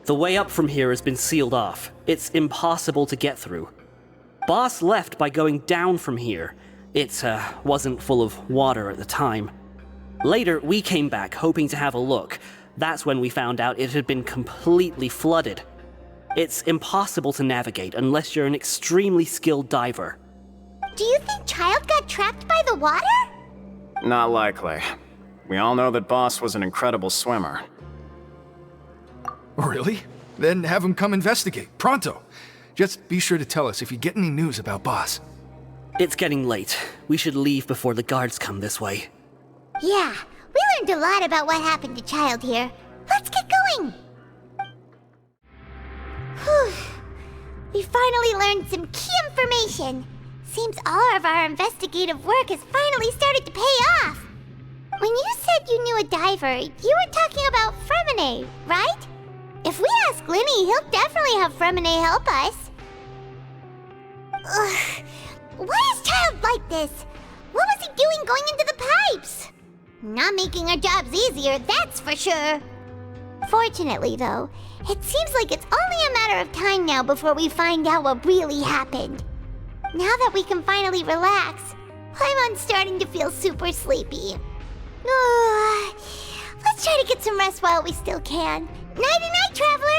The way up from here has been sealed off. It's impossible to get through. Boss left by going down from here. It wasn't full of water at the time. Later, we came back hoping to have a look. That's when we found out it had been completely flooded. It's impossible to navigate unless you're an extremely skilled diver. Do you think Child got trapped by the water? Not likely. We all know that Boss was an incredible swimmer. Really? Then have him come investigate, pronto. Just be sure to tell us if you get any news about Boss. It's getting late. We should leave before the guards come this way. Yeah, we learned a lot about what happened to Child here. Let's get going! Whew. We finally learned some key information. Seems all of our investigative work has finally started to pay off. When you said you knew a diver, you were talking about Fremine, right? If we ask Linny, he'll definitely have Fremine help us. Ugh. Why is Child like this? What was he doing going into the pipes? Not making our jobs easier, that's for sure. Fortunately, though, it seems like it's only a matter of time now before we find out what really happened. Now that we can finally relax, I'm starting to feel super sleepy. Let's try to get some rest while we still can. Nighty-night, Traveler!